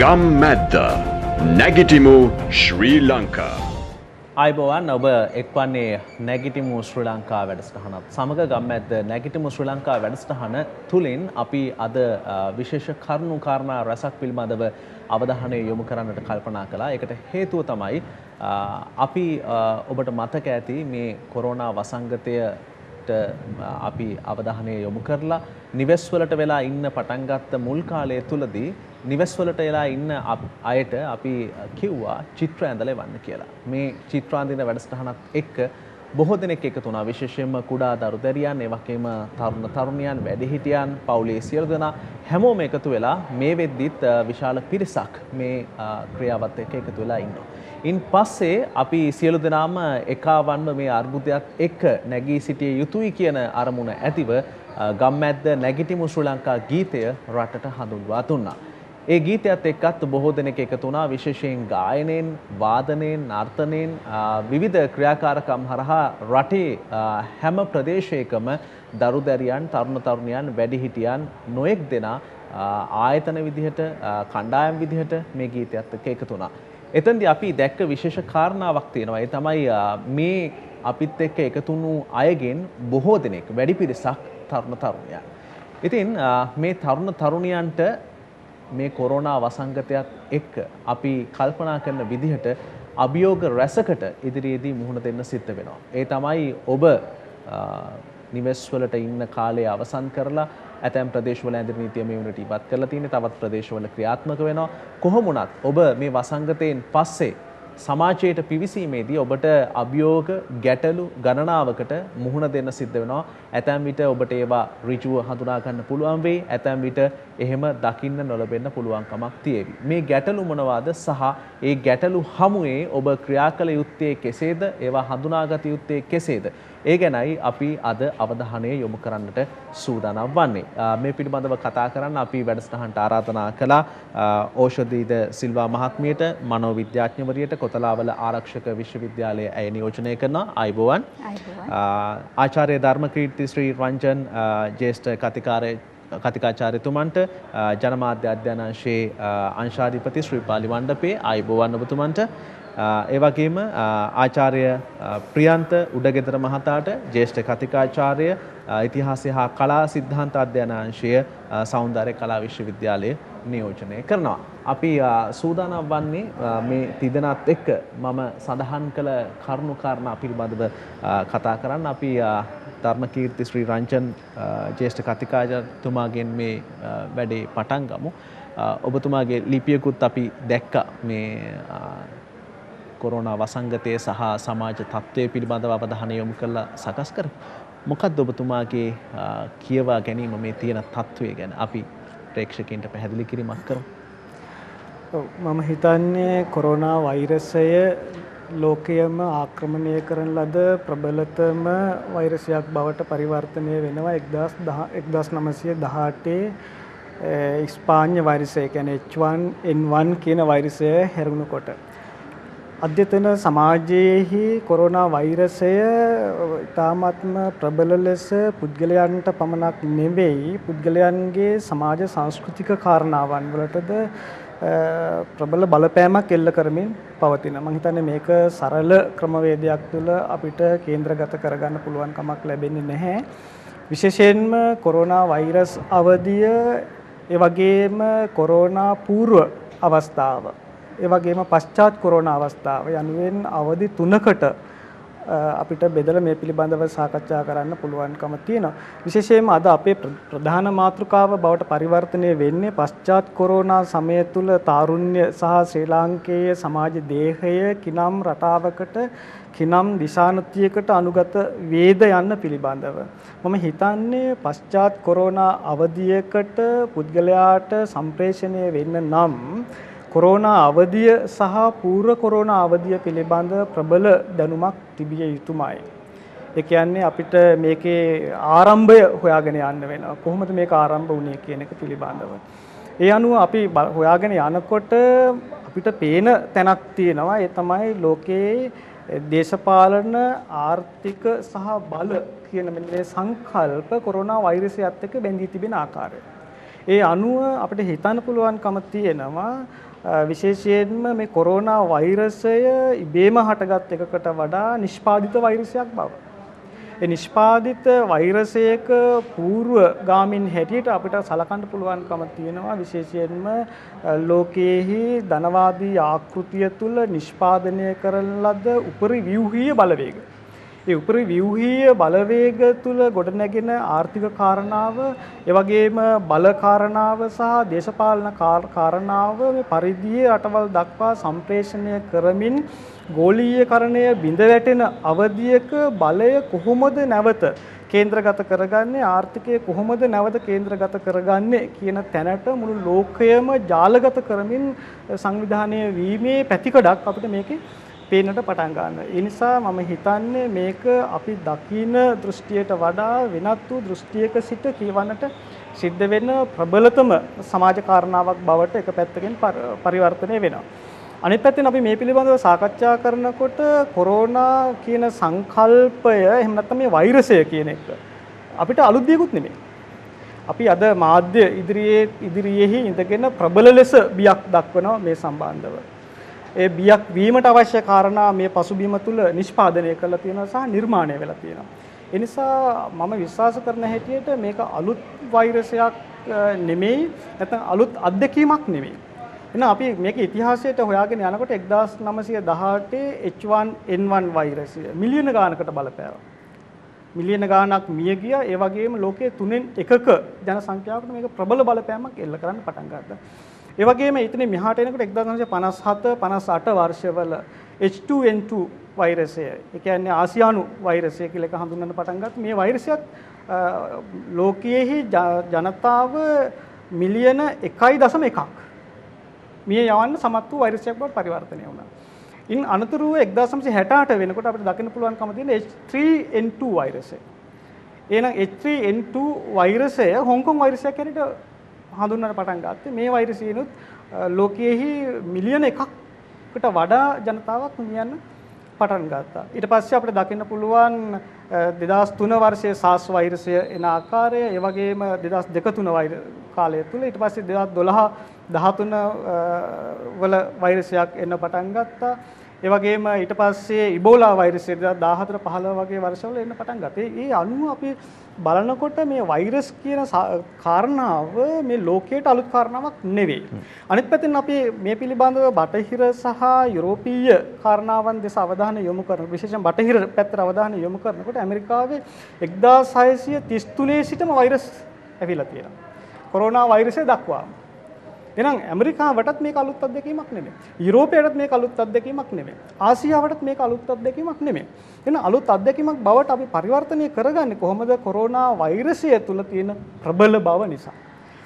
ගම්මැද්ද නැගිටිමු ශ්‍රී ලංකා අයිබෝවන් ඔබ එක්වන්නේ නැගිටිමු ශ්‍රී ලංකා වැඩසටහනත් සමග ගම්මැද්ද නැගිටිමු ශ්‍රී ලංකා වැඩසටහන තුලින් අපි අද විශේෂ කරුණු කාරණා රසක් පිළිබඳව අවධානය යොමු කරන්නට කල්පනා කළා. ඒකට හේතුව තමයි අපි ඔබට මතක ඇති මේ කොරෝනා වසංගතයට අපි අවධානය යොමු කරලා නිවෙස් වලට වෙලා ඉන්න පටන් ගත්ත මුල් කාලය තුලදී නිවෙස් වලට වෙලා ඉන්න අයට අපි කිව්වා චිත්‍ර ඇඳලා එවන්න කියලා. මේ චිත්‍ර අඳින වැඩසටහනත් එක්ක බොහෝ දෙනෙක් එකතු වුණා. විශේෂයෙන්ම කුඩා දරු දැරියන්, ඒ වගේම තරුණ තරුණියන්, වැඩිහිටියන්, පවුලේ සියලු දෙනා හැමෝම එකතු වෙලා මේ වෙද්දිත් විශාල පිරිසක් මේ ක්‍රියාවත් එක්ක එකතු වෙලා ඉන්නවා. ඉන් පස්සේ අපි සියලු දෙනාම එකවන්ව මේ අර්බුදයත් එක්ක නැගී සිටිය යුතුයි කියන අරමුණ ඇතිව ගම්මැද්ද නැගිටිමු ශ්‍රී ලංකා ගීතය රටට හඳුන්වා දුන්නා. ඒ ගීතයත් එක්කත් බොහෝ දෙනෙක් එකතු වුණා. විශේෂයෙන් ගායනයෙන්, වාදනයෙන්, නර්තනයෙන් විවිධ ක්‍රියාකාරකම් හරහා රටේ හැම ප්‍රදේශයකම දරු දැරියන්, තරුණ තරුණියන්, වැඩිහිටියන් නොඑක් දෙනා ආයතන විදිහට, කණ්ඩායම් විදිහට මේ ගීතයත් එක්ක එකතු වුණා. එතෙන්දී අපි දැක්ක විශේෂ කාරණාවක් තියෙනවා. ඒ තමයි මේ අපිත් එක්ක එකතු වුණු අයගෙන් බොහෝ දෙනෙක්, වැඩි පිරිසක් තරුණ තරුණියන්. ඉතින් මේ තරුණ තරුණියන්ට මේ කොරෝනා වසංගතයත් එක්ක අපි කල්පනා කරන විදිහට අභියෝග රැසකට ඉදිරියේදී මුහුණ දෙන්න සිද්ධ වෙනවා. ඒ තමයි ඔබ නිවෙස් වලට ඉන්න කාලය අවසන් කරලා ඇතැම් ප්‍රදේශවල ඇඳිරි නීතිය මේ වුණට ඉවත් කරලා තියෙන්නේ. තවත් ප්‍රදේශවල ක්‍රියාත්මක වෙනවා. කොහොම වුණත් ඔබ මේ වසංගතයෙන් පස්සේ සමාජයට පිවිසීමේදී ඔබට අභියෝග ගැටලු ගණනාවකට මුහුණ දෙන්න සිද්ධ වෙනවා. ඇතැම් විට ඔබට ඒවා ඍජුව හඳුනා ගන්න පුළුවන් වෙයි. ඇතැම් විට එහෙම දකින්න නොලබෙන්න පුළුවන්කමක් තියෙවි. මේ ගැටලු මොනවාද සහ ඒ ගැටලු හමුවේ ඔබ ක්‍රියා කළ යුත්තේ කෙසේද? ඒවා හඳුනාගත යුත්තේ කෙසේද? ඒ ගැනයි අපි අද අවධානය යොමු කරන්නට සූදානම් වන්නේ. මේ පිළිබඳව කතා කරන්න අපි වැඩසටහනට ආරාධනා කළා ඕෂධීද සිල්වා මහත්මියට, මනෝවිද්‍යාඥවරියට, කොතලාවල ආරක්ෂක විශ්වවිද්‍යාලයේ ඇය නියෝජනය කරන අයිබෝවන්. ආචාර්ය ධර්මකීර්ති ශ්‍රී රංජන් ජ්‍යෙෂ්ඨ කතිකාචාර්යතුමන්ට, ජනමාධ්‍ය අධ්‍යයනාංශයේ අංශාධිපති ශ්‍රී පාලි වණ්ඩපේ අයිබෝවන් ඔබතුමන්ට, ඒ වගේම ආචාර්ය ප්‍රියන්ත උඩගෙදර මහතාට, ජ්‍යෙෂ්ඨ කතිකාචාර්ය ඉතිහාසය හා කලා සිද්ධාන්ත අධ්‍යයනාංශය සෞන්දර්ය කලා විශ්වවිද්‍යාලය නියෝජනය කරනවා. අපි සූදානම් වන්නේ මේ තිදෙනාත් එක්ක මම සඳහන් කළ කරුණු කාරණා පිළිබඳව කතා කරන්න. අපි ධර්මකීර්ති ශ්‍රී රංජන් ජ්‍යෙෂ්ඨ කතිකාචාර්යතුමාගෙන් මේ වැඩේ පටන් ගමු. ඔබතුමාගේ ලිපියකුත් අපි දැක්කා මේ කොරෝනා වසංගතය සහ සමාජ තත්ත්වය පිළිබඳව අවධානය යොමු කරලා සකස් කර. මොකක්ද ඔබතුමාගේ කියවා ගැනීම මේ තියෙන තත්ත්වය ගැන අපි ප්‍රේක්ෂකයන්ට පැහැදිලි කිරීමක් කරමු. මම හිතන්නේ කොරෝනා වෛරසය ලෝකයේම ආක්‍රමණය කරන ලද ප්‍රබලතම වෛරසයක් බවට පරිවර්තනය වෙනවා 1918 ඉස්පාඤ්ඤ වෛරසය කියන්නේ H1N1 කියන වෛරසය හැරුණකොට. අධ්‍යතන සමාජයේහි කොරෝනා වෛරසය ඉතාමත්ම ප්‍රබල ලෙස පුද්ගලයන්ට පමණක් නෙවෙයි පුද්ගලයන්ගේ සමාජ සංස්කෘතික කාරණාවන් වලටද ප්‍රබල බලපෑමක් එල්ල කරමින් පවතින. මම හිතන්නේ මේක සරල ක්‍රමවේදයක් තුළ අපිට කේන්ද්‍රගත කරගන්න පුළුවන් කමක් ලැබෙන්නේ නැහැ. විශේෂයෙන්ම කොරෝනා වෛරස් අවධිය, ඒ වගේම කොරෝනා පූර්ව අවස්ථාව, ඒ වගේම පශ්චාත් කොරෝනා අවස්ථාව යනුවෙන් අවධි 3කට අපිට බෙදලා මේ පිළිබඳව සාකච්ඡා කරන්න පුළුවන්කම තියෙනවා. විශේෂයෙන්ම අද අපේ ප්‍රධාන මාතෘකාව බවට පරිවර්තනය වෙන්නේ පශ්චාත් කොරෝනා සමය තුල තාරුණ්‍ය සහ ශ්‍රී ලාංකේය සමාජ දේහය කිනම් රටාවකට කිනම් දිශානතියකට අනුගත වේද යන්න පිළිබඳව. මම හිතන්නේ පශ්චාත් කොරෝනා අවධියකට පුද්ගලයාට සම්ප්‍රේෂණය වෙන්න නම් කොරෝනා අවධිය සහ පූර්ව කොරෝනා අවධිය පිළිබඳ ප්‍රබල දැනුමක් තිබිය යුතුමයි. ඒ කියන්නේ අපිට මේකේ ආරම්භය හොයාගෙන යන්න වෙනවා. කොහොමද මේක ආරම්භ වුණේ කියන එක පිළිබඳව. ඒ අනුව අපි හොයාගෙන යනකොට අපිට පේන තැනක් තියෙනවා. ඒ තමයි ලෝකයේ දේශපාලන, ආර්ථික සහ බල කියන මේ සංකල්ප කොරෝනා වෛරසයත් එක්ක බැඳී තිබෙන ආකාරය. ඒ අනුව අපිට හිතන්න පුළුවන්කම තියෙනවා විශේෂයෙන්ම මේ කොරෝනා වෛරසය ඉබේම හටගත් එකකට වඩා නිෂ්පාදිත වෛරසයක් බව. ඒ නිෂ්පාදිත වෛරසයක පූර්වගාමින් හැටියට අපිට සලකන්න පුළුවන්කම තියෙනවා විශේෂයෙන්ම ලෝකයේහි ධනවාදී ආකෘතිය තුල නිෂ්පාදනය කරන ලද උපරිව්‍යුහීය බලවේග. ඒ උපරිව්‍යුහීය බලවේග තුල ගොඩනැගෙන ආර්ථික කාරණාව, ඒ වගේම බල කාරණාව සහ දේශපාලන කාරණාව මේ පරිධියේ රටවල් දක්වා සම්ප්‍රේෂණය කරමින් ගෝලීයකරණය බිඳ වැටෙන අවධියක බලය කොහොමද නැවත කේන්ද්‍රගත කරගන්නේ, ආර්ථිකය කොහොමද නැවත කේන්ද්‍රගත කරගන්නේ කියන තැනට මුළු ලෝකයම ජාලගත කරමින් සංවිධානය වීමේ පැතිකඩක් අපිට මේකේ පේන්නට පටන් ගන්නවා. ඒ නිසා මම හිතන්නේ මේක අපි දකින දෘෂ්ටියට වඩා වෙනත් වූ දෘෂ්ටියක සිට කියවන්නට සිද්ධ වෙන ප්‍රබලතම සමාජ කාරණාවක් බවට එක පැත්තකින් පරිවර්තනය වෙනවා. අනිත් පැත්තෙන් අපි මේ පිළිබඳව සාකච්ඡා කරනකොට කොරෝනා කියන සංකල්පය එහෙම නැත්නම් මේ වෛරසය කියන එක අපිට අලුත් දෙයක්ුත් නෙමෙයි. අපි අද මාධ්‍ය ඉදිරියේහි ඉඳගෙන ප්‍රබල ලෙස බියක් දක්වනවා මේ සම්බන්ධව. ඒ බියක් වීමට අවශ්‍ය කාරණා මේ පසුබිම තුල නිෂ්පාදනය කරලා තියෙනවා සහ නිර්මාණය වෙලා තියෙනවා. ඒ නිසා මම විශ්වාස කරන හැටියට මේක අලුත් වෛරසයක් නෙමෙයි, නැත්නම් අලුත් අත්දැකීමක් නෙමෙයි. එහෙනම් අපි මේක ඉතිහාසයට හොයාගෙන යනකොට 1918 H1N1 වෛරසය මිලියන ගානකට බලපෑවා. මිලියන ගානක් මිය ගියා. ඒ වගේම ලෝකයේ 3න් 1ක ජන සංඛ්‍යාවකට මේක ප්‍රබල බලපෑමක් එල්ල කරන්න පටන් ගත්තා. ඒ වගේම ඊතනේ මෙහාට එනකොට 1957 58 වර්ෂවල H2N2 වෛරසය, ඒ කියන්නේ ආසියානු වෛරසය කියලා එක හඳුන්වන්න පටන් ගත්තා. මේ වෛරසයත් ලෝකයේහි ජනතාව මිලියන 1.1ක් මිය යවන්න සමත් වූ වෛරසයක් බවට පරිවර්තනය වුණා. ඉන් අනතුරුව 1968 වෙනකොට අපිට දකින්න පුළුවන්කම තියෙන H3N2 වෛරසය. එහෙනම් H3N2 වෛරසය හොංකොං වෛරසයක් හැටියට හඳුන්වන්න පටන් ගත්තේ. මේ වෛරසයනොත් ලෝකයේහි මිලියන 1කට වඩා ජනතාවක් මියන්න පටන් ගත්තා. ඊට පස්සේ අපිට දකින්න පුළුවන් 2003 වර්ෂයේ SARS වෛරසය එන ආකාරය, ඒ වගේම 2002-3 කාලය තුල ඊට පස්සේ 2012-13 වල වෛරසයක් එන්න පටන් ගත්තා. ඒ වගේම ඊට පස්සේ ඉබෝලා වෛරසය 2014-15 වගේ වර්ෂවල එන්න පටන් ගත්තා. ඒ අනුව අපි බලනකොට මේ වෛරස් කියන කාරණාව මේ ලෝකයට අලුත් කාරණාවක් නෙවෙයි. අනිත් පැත්තෙන් අපි මේ පිළිබඳව බටහිර සහ යුරෝපීය කාරණාවන් දෙස අවධානය යොමු කරන, විශේෂයෙන් බටහිර පැත්තට අවධානය යොමු කරනකොට ඇමරිකාවේ 1633 සිටම වෛරස් ඇවිල්ලා තියෙනවා. කොරෝනා වෛරසය දක්වාම. එහෙනම් ඇමරිකාවටත් මේක අලුත් අත්දැකීමක් නෙමෙයි. යුරෝපයටත් මේක අලුත් අත්දැකීමක් නෙමෙයි. ආසියාවටත් මේක අලුත් අත්දැකීමක් නෙමෙයි. එහෙනම් අලුත් අත්දැකීමක් බවට අපි පරිවර්තනය කරගන්නේ කොහොමද? කොරෝනා වෛරසය තුල තියෙන ප්‍රබල බව නිසා.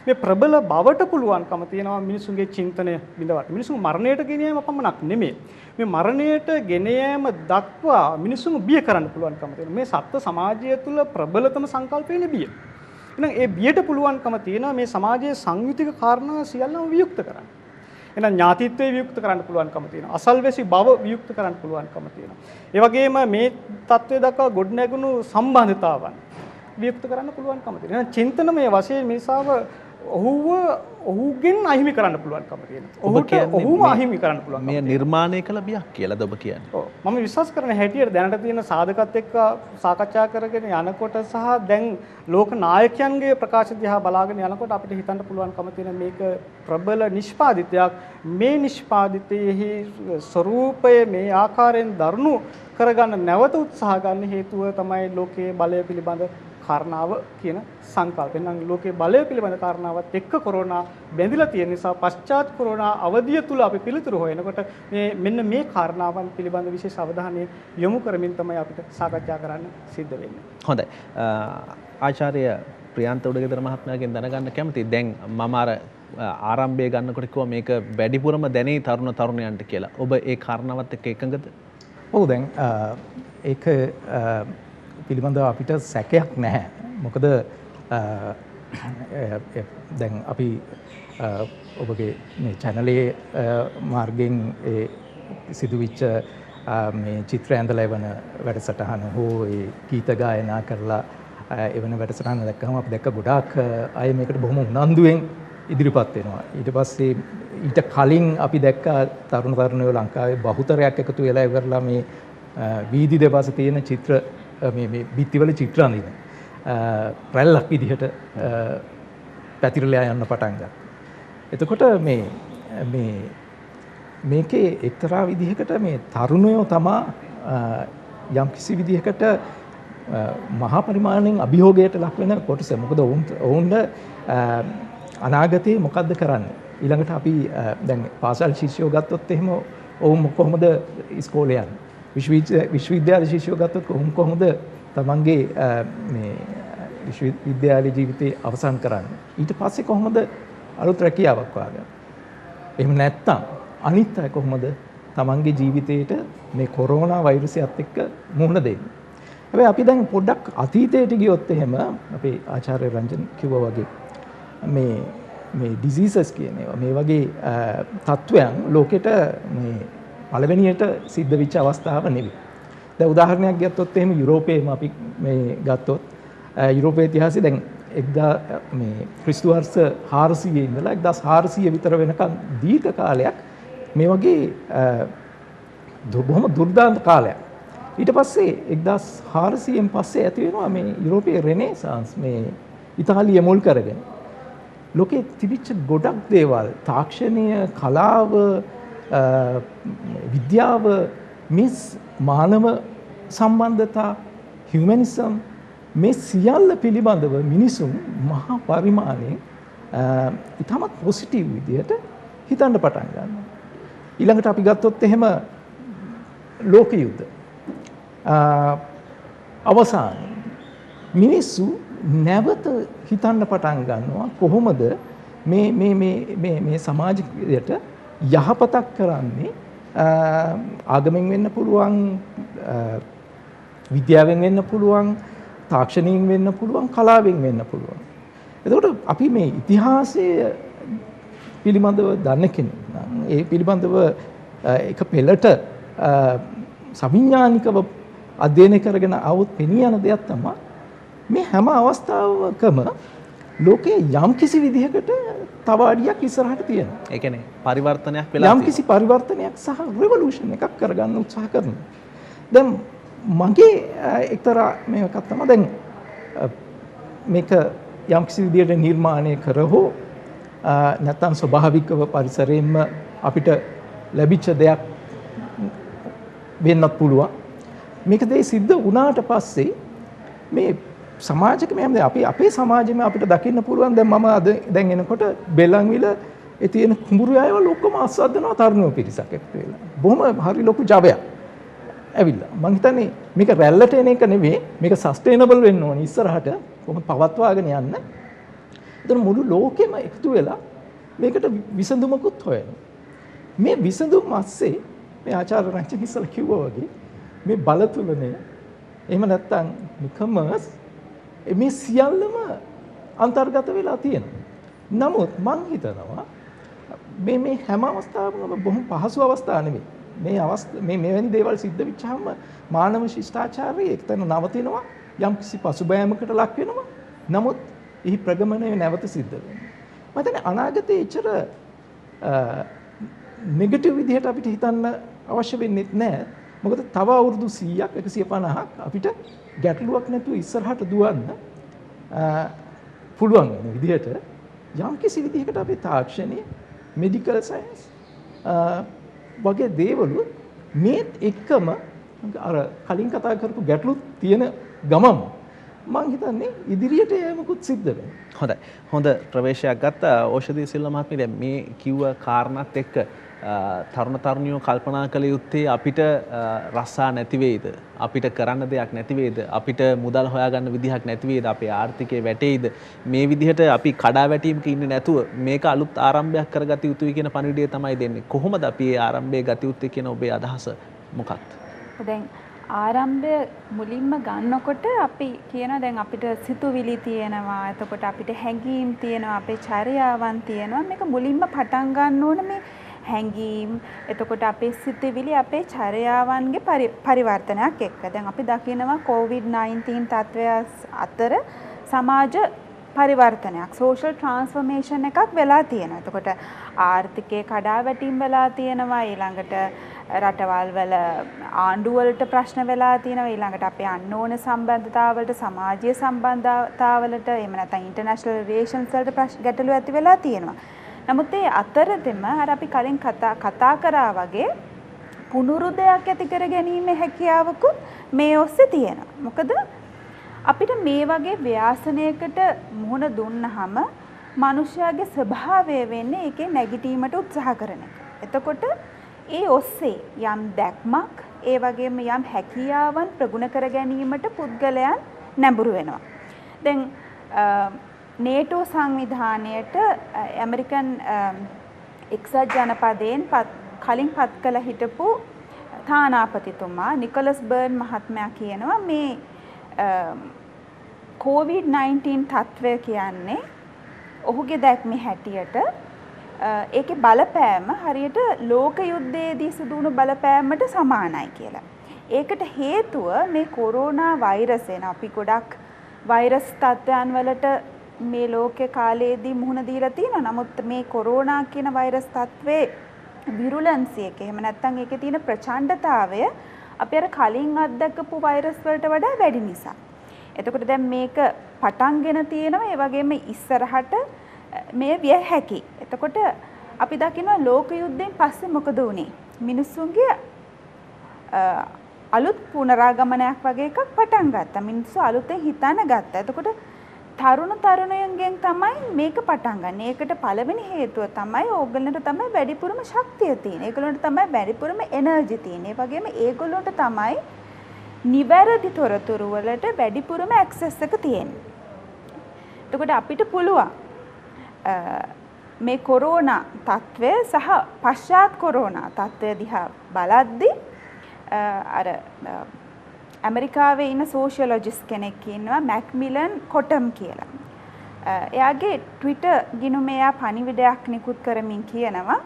මේ ප්‍රබල බවට පුළුවන්කම තියෙනවා මිනිසුන්ගේ චින්තනය බිඳවට. මිනිසුන් මරණයට ගෙන යාම පමණක් නෙමෙයි. මේ මරණයට ගෙන යාම දක්වා මිනිසුන් බිය කරන්න පුළුවන්කම තියෙනවා. මේ සත්ත්ව සමාජය තුල ප්‍රබලතම සංකල්පයනේ බිය. එහෙනම් ඒ බියට පුළුවන්කම තියෙනවා මේ සමාජයේ සංයුතික කාරණා සියල්ලම වියුක්ත කරන්න. එහෙනම් ඥාතිත්වයේ වියුක්ත කරන්න පුළුවන්කම තියෙනවා. අසල්වැසි බව වියුක්ත කරන්න පුළුවන්කම තියෙනවා. ඒ වගේම මේ தત્ත්වය දක්වා ගොඩනැගුණු සම්බන්ධතාවන් වියුක්ත කරන්න පුළුවන්කම තියෙනවා. එහෙනම් චින්තනමය වශයෙන් මිනිසාව ඔහුගෙන් අහිමි කරන්න පුළුවන්කම තියෙනවා. ඔහුම අහිමි කරන්න පුළුවන්. මේ නිර්මාණය කළ බියක් කියලාද ඔබ කියන්නේ? ඔව්. මම විශ්වාස කරන හැටියට දැනට තියෙන සාධකත් එක්ක සාකච්ඡා කරගෙන යනකොට සහ දැන් ලෝක නායකයන්ගේ ප්‍රකාශ දිහා බලාගෙන යනකොට අපිට හිතන්න පුළුවන්කම තියෙන මේක ප්‍රබල නිෂ්පාදිතයක්. මේ නිෂ්පාදිතයෙහි ස්වરૂපය මේ ආකාරයෙන් දරුණු කරගන්න නැවත උත්සාහ ගන්න හේතුව තමයි ලෝකයේ බලය පිළිබඳ කාරණාව කියන සංකල්පය. නම් ලෝකයේ බලය පිළිබඳ කාරණාවත් එක්ක කොරෝනා බැඳිලා තියෙන නිසා පශ්චාත් කොරෝනා අවධිය තුල අපි පිළිතුරු හොයනකොට මෙන්න මේ කාරණාවන් පිළිබඳ විශේෂ අවධානය යොමු කරමින් තමයි අපිට සාකච්ඡා කරන්න සිද්ධ වෙන්නේ. හොඳයි. ආචාර්ය ප්‍රියන්ත උඩගෙදර මහත්මයාගෙන් දැනගන්න කැමතියි. දැන් මම අර ආරම්භය ගන්නකොට කිව්වා මේක වැඩිපුරම දැනේ තරුණ තරුණයන්ට කියලා. ඔබ ඒ කාරණාවත් එක්ක එකඟද? ඔව් දැන් ඒක පිළිබඳව අපිට සැකයක් නැහැ. මොකද දැන් අපි ඔබගේ මේ channelේ මාර්ගයෙන් ඒ සිදුවිච්ච මේ චිත්‍ර ඇඳලා එවන වැඩසටහන හෝ ඒ ගීත ගායනා කරලා එවන වැඩසටහන දැක්කම අපි දැක්ක ගොඩාක් අය මේකට බොහොම උනන්දුවෙන් ඉදිරිපත් වෙනවා. ඊට පස්සේ ඊට කලින් අපි දැක්ක තරුණ තරුණියෝ ලංකාවේ බහුතරයක් එකතු වෙලා ඉවරලා මේ වීදි දෙපස තියෙන චිත්‍ර මේ බිත්තිවල චිත්‍ර අඳින රැල්ලක් විදිහට පැතිරලා යන්න පටන් ගත්තා. එතකොට මේකේ එක්තරා විදිහකට මේ තරුණයෝ තමා යම්කිසි විදිහකට මහා පරිමාණයෙන් අභියෝගයට ලක් වෙන කොටස. මොකද ඔවුන්ට අනාගතේ මොකද්ද කරන්නේ? ඊළඟට අපි දැන් පාසල් ශිෂ්‍යයෝ ගත්තොත් එහෙම ඔවුන් කොහොමද ඉස්කෝලේ යන්නේ? විශ්වවිද්‍යාල ශිෂ්‍යයෝ ගත්තොත් ඔවුන් කොහොමද තමන්ගේ මේ විශ්වවිද්‍යාල ජීවිතේ අවසන් කරන්නේ? ඊට පස්සේ කොහොමද අලුත් රැකියාවක් හොයාගන්නේ? එහෙම නැත්නම් අනිත් අය කොහොමද තමන්ගේ ජීවිතේට මේ කොරෝනා වෛරසයත් එක්ක මුහුණ දෙන්නේ? හැබැයි අපි දැන් පොඩ්ඩක් අතීතයට ගියොත් එහෙම අපේ ආචාර්ය රංජන් කිව්වා වගේ මේ ඩිසීසස් කියන ඒවා මේ වගේ තත්වයන් ලෝකෙට මේ පළවෙනියට සිද්ධ වෙච්ච අවස්ථාව නෙවෙයි. දැන් උදාහරණයක් ගත්තොත් එහෙම යුරෝපයේම අපි මේ ගත්තොත් යුරෝපයේ ඉතිහාසයේ දැන් මේ ක්‍රිස්තු වර්ෂ 400 ඉඳලා 1400 විතර වෙනකන් දීර්ඝ කාලයක් මේ වගේ බොහොම දුර්දාන්ත කාලයක්. ඊට පස්සේ 1400න් පස්සේ ඇති වෙනවා මේ යුරෝපයේ රෙනේසාන්ස් මේ ඉතාලිය මුල් කරගෙන. ලෝකේ තිබිච්ච ගොඩක් දේවල් තාක්ෂණය, කලාව, විද්‍යාව, මිස් මානව සම්බන්ධතා, හියුමනිසම් මේ සියල්ල පිළිබඳව මිනිසුන් මහා පරිමාණයෙන් ඉතාමත් පොසිටිව් විදිහට හිතන්න පටන් ගන්නවා. ඊළඟට අපි ගත්තොත් එහෙම ලෝක යුද්ධ අවසානයේ මිනිස්සු නැවත හිතන්න පටන් ගන්නවා කොහොමද මේ සමාජයට යහපතක් කරන්නේ? ආගමෙන් වෙන්න පුළුවන්, විද්‍යාවෙන් වෙන්න පුළුවන්, තාක්ෂණයෙන් වෙන්න පුළුවන්, කලාවෙන් වෙන්න පුළුවන්. එතකොට අපි මේ ඉතිහාසය පිළිබඳව දන්න කෙනෙක් නම් ඒ පිළිබඳව එක පෙළට සවිඥානිකව අධ්‍යයනය කරගෙන આવොත් පෙනී යන දෙයක් තමයි මේ හැම අවස්ථාවකම ලෝකයේ යම් කිසි විදිහකට තව අඩියක් ඉස්සරහට තියෙනවා. ඒ කියන්නේ පරිවර්තනයක් වෙලා යම් කිසි පරිවර්තනයක් සහ රිවොලූෂන් එකක් කරගන්න උත්සාහ කරනවා. දැන් මගේ එක්තරා මේකක් තමයි දැන් මේක යම් කිසි විදිහට නිර්මාණය කරහෝ නැත්නම් ස්වභාවිකව පරිසරයෙන්ම අපිට ලැබිච්ච දෙයක් වෙන්නත් පුළුවන්. මේක දෙයි සිද්ධ වුණාට පස්සේ මේ සමාජික මෙහෙම අපි අපේ සමාජෙම අපිට දකින්න පුළුවන්. දැන් මම අද දැන් එනකොට බෙල්ලන්විල ඒ තියෙන කුඹුරු අයවල ඔක්කොම ආස්වාදනවා තරුණ පිරිසක් එක්ක වෙලා. බොහොම හරි ලොකු ජවයක් ඇවිල්ලා. මං හිතන්නේ මේක රැල්ලට එන එක නෙවෙයි, මේක සස්ටේනබල් වෙන්න ඕනේ ඉස්සරහට කොහොමද පවත්වාගෙන යන්න. එතන මුළු ලෝකෙම එකතු වෙලා මේකට විසඳුමකුත් හොයනවා. මේ විසඳුම ASCII මේ ආචාර්ය රංජන් ඉස්සලා කිව්වා වගේ මේ බලතුලනය එහෙම නැත්නම් නිකමස් මේ සියල්ලම අන්තර්ගත වෙලා තියෙනවා. නමුත් මං හිතනවා මේ හැම අවස්ථාවකම බොහොම පහසු අවස්ථා නෙමෙයි. මේ මෙවැනි දේවල් සිද්ධ වෙච්චාම මානව ශිෂ්ටාචාරය එක්තැන නවතිනවා, යම්කිසි පසුබෑමකට ලක් වෙනවා. නමුත් එහි ප්‍රගමනය නැවත සිද්ධ වෙනවා. මම හිතන්නේ අනාගතයේ එච්චර නෙගටිව් විදිහට අපිට හිතන්න අවශ්‍ය වෙන්නේ නැහැ. මොකද තව අවුරුදු 100ක් 150ක් අපිට ගැටලුවක් නැතුව ඉස්සරහට දුවන්න පුළුවන් වෙන විදිහට යම්කිසි විදිහකට අපේ තාක්ෂණයේ මෙඩිකල් සයන්ස් වගේ දේවල් මේත් එක්කම අර කලින් කතා කරපු ගැටලු තියෙන ගමම මම හිතන්නේ ඉදිරියට යෑමකුත් සිද්ධ වෙනවා. හොඳයි. හොඳ ප්‍රවේශයක් ගත්තා ඕෂධී සිල්වා මහත්මිය. දැන් මේ කිව්ව කාරණාත් එක්ක තරුණ තරුණියෝ කල්පනා කළ යුත්තේ අපිට රස්සා නැති වෙයිද? අපිට කරන්න දෙයක් නැති වෙයිද? අපිට මුදල් හොයාගන්න විදිහක් නැති වෙයිද? අපේ ආර්ථිකය වැටෙයිද? මේ විදිහට අපි කඩා වැටීමක ඉන්නේ නැතුව මේක අලුත් ආරම්භයක් කරගත යුතුයි කියන පණිවිඩය තමයි දෙන්නේ. කොහොමද අපි මේ ආරම්භය ගත යුත්තේ කියන ඔබේ අදහස මොකක්ද? දැන් ආරම්භය මුලින්ම ගන්නකොට අපි කියන දැන් අපිට සිතුවිලි තියෙනවා, එතකොට අපිට හැඟීම් තියෙනවා, අපේ චර්යාවන් තියෙනවා. මේක මුලින්ම පටන් ගන්න ඕන මේ හැඟීම් එතකොට අපේ සිතුවිලි අපේ චර්යාවන්ගේ පරිවර්තනයක් එක්ක. දැන් අපි දකිනවා COVID-19 තත්ත්වය අතර සමාජ පරිවර්තනයක් සෝෂල් ට්‍රාන්ස්ෆර්මේෂන් එකක් වෙලා තියෙනවා. එතකොට ආර්ථිකයේ කඩාවැටීම් වෙලා තියෙනවා. ඊළඟට රටවල් වල ආණ්ඩු වලට ප්‍රශ්න වෙලා තියෙනවා. ඊළඟට අපේ අන්නෝන සම්බන්ධතාවලට සමාජීය සම්බන්ධතාවලට එහෙම නැත්නම් ඉන්ටර්නැෂනල් රිලේෂන්ස් වලට ගැටලු ඇති වෙලා තියෙනවා. නමුත් ඒ අතරෙම අර අපි කලින් කතා කරා වගේ පුනරුදයක් ඇති කර ගැනීමේ හැකියාවකුත් මේ ඔස්සේ තියෙනවා. මොකද අපිට මේ වගේ ව්‍යාසනයකට මුහුණ දුන්නහම මිනිස්යාගේ ස්වභාවය වෙන්නේ ඒකේ නැගිටීමට උත්සාහ කරන එක. එතකොට ඒ ඔස්සේ යම් දැක්මක් ඒ වගේම යම් හැකියාවන් ප්‍රගුණ කර ගැනීමට පුද්ගලයන් නැඹුරු වෙනවා. දැන් නේටෝ සංවිධානයට ඇමරිකන් එක්සත් ජනපදයෙන් කලින් පත් කළ හිටපු තානාපතිතුමා නිකොලස් බර්න් මහත්මයා කියනවා මේ COVID-19 තත්ත්වය කියන්නේ ඔහුගේ දැක්මේ හැටියට ඒකේ බලපෑම හරියට ලෝක යුද්ධයේදී සිදු වුණු බලපෑමට සමානයි කියලා. ඒකට හේතුව මේ කොරෝනා වෛරසයෙන් අපි ගොඩක් වෛරස් තත්ත්වයන් වලට මේ ලෝකේ කාලයේදී මුහුණ දීලා තියෙනවා. නමුත් මේ කොරෝනා කියන වෛරස් තත්ත්වේ විරුලන්සි එක එහෙම නැත්නම් ඒකේ තියෙන ප්‍රචණ්ඩතාවය අපි අර කලින් අත්දකපු වෛරස් වලට වඩා වැඩි නිසා. එතකොට දැන් මේක පටන්ගෙන තියෙනවා. ඒ වගේම ඉස්සරහට මේ විය හැකි. එතකොට අපි දකිනවා ලෝක යුද්ධයෙන් පස්සේ මොකද වුනේ? මිනිස්සුන්ගේ අලුත් පුනරාගමනයක් වගේ එකක් පටන් ගත්තා. මිනිස්සු අලුතෙන් හිතන්න ගත්තා. එතකොට තරුණයන්ගෙන් තමයි මේක පටන් ගන්න. ඒකට පළවෙනි හේතුව තමයි ඕගොල්ලන්ට තමයි වැඩිපුරම ශක්තිය තියෙන්නේ. ඒගොල්ලන්ට තමයි වැඩිපුරම එනර්ජි තියෙන්නේ. ඒ වගේම ඒගොල්ලන්ට තමයි නිවැරදි තොරතුරු වලට වැඩිපුරම ඇක්සස් එක තියෙන්නේ. එතකොට අපිට පුළුවන් මේ කොරෝනා තත්ත්වය සහ පශ්චාත් කොරෝනා තත්ත්වය දිහා බලද්දී අර ඇමරිකාවේ ඉන්න සෝෂියොලොජිස්ට් කෙනෙක් ඉන්නවා මැක්මිලන් කොටම් කියලා. එයාගේ Twitter ගිණුමේ එයා පණිවිඩයක් නිකුත් කරමින් කියනවා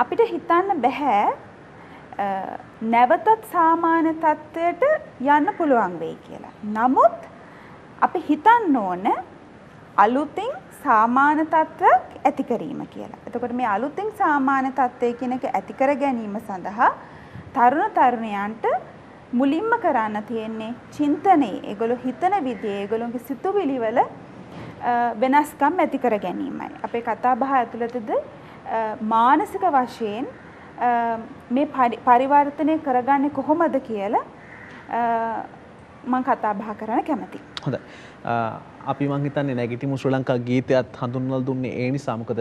අපිට හිතන්න බෑ නැවතත් සාමාන්‍ය තත්ත්වයට යන්න පුළුවන් වෙයි කියලා. නමුත් අපි හිතන්න ඕන අලුතින් සාමාන්‍ය තත්ත්වයක් ඇති කිරීම කියලා. එතකොට මේ අලුතින් සාමාන්‍ය තත්ත්වය කියන එක ඇති කර ගැනීම සඳහා තරුණයන්ට මුලින්ම කරන්න තියෙන්නේ චින්තනයේ ඒගොල්ලෝ හිතන විදිහේ ඒගොල්ලෝගේ සිතුවිලි වල වෙනස්කම් ඇති කර ගැනීමයි. අපේ කතා බහ ඇතුළතද මානසික වශයෙන් මේ පරිවර්තනය කරගන්නේ කොහොමද කියලා මම කතා බහ කරන්න කැමතියි. හොඳයි. අපි මං හිතන්නේ නැගිටිමු ශ්‍රී ලංකා ගීතයත් හඳුන්වලා දුන්නේ ඒ නිසා. මොකද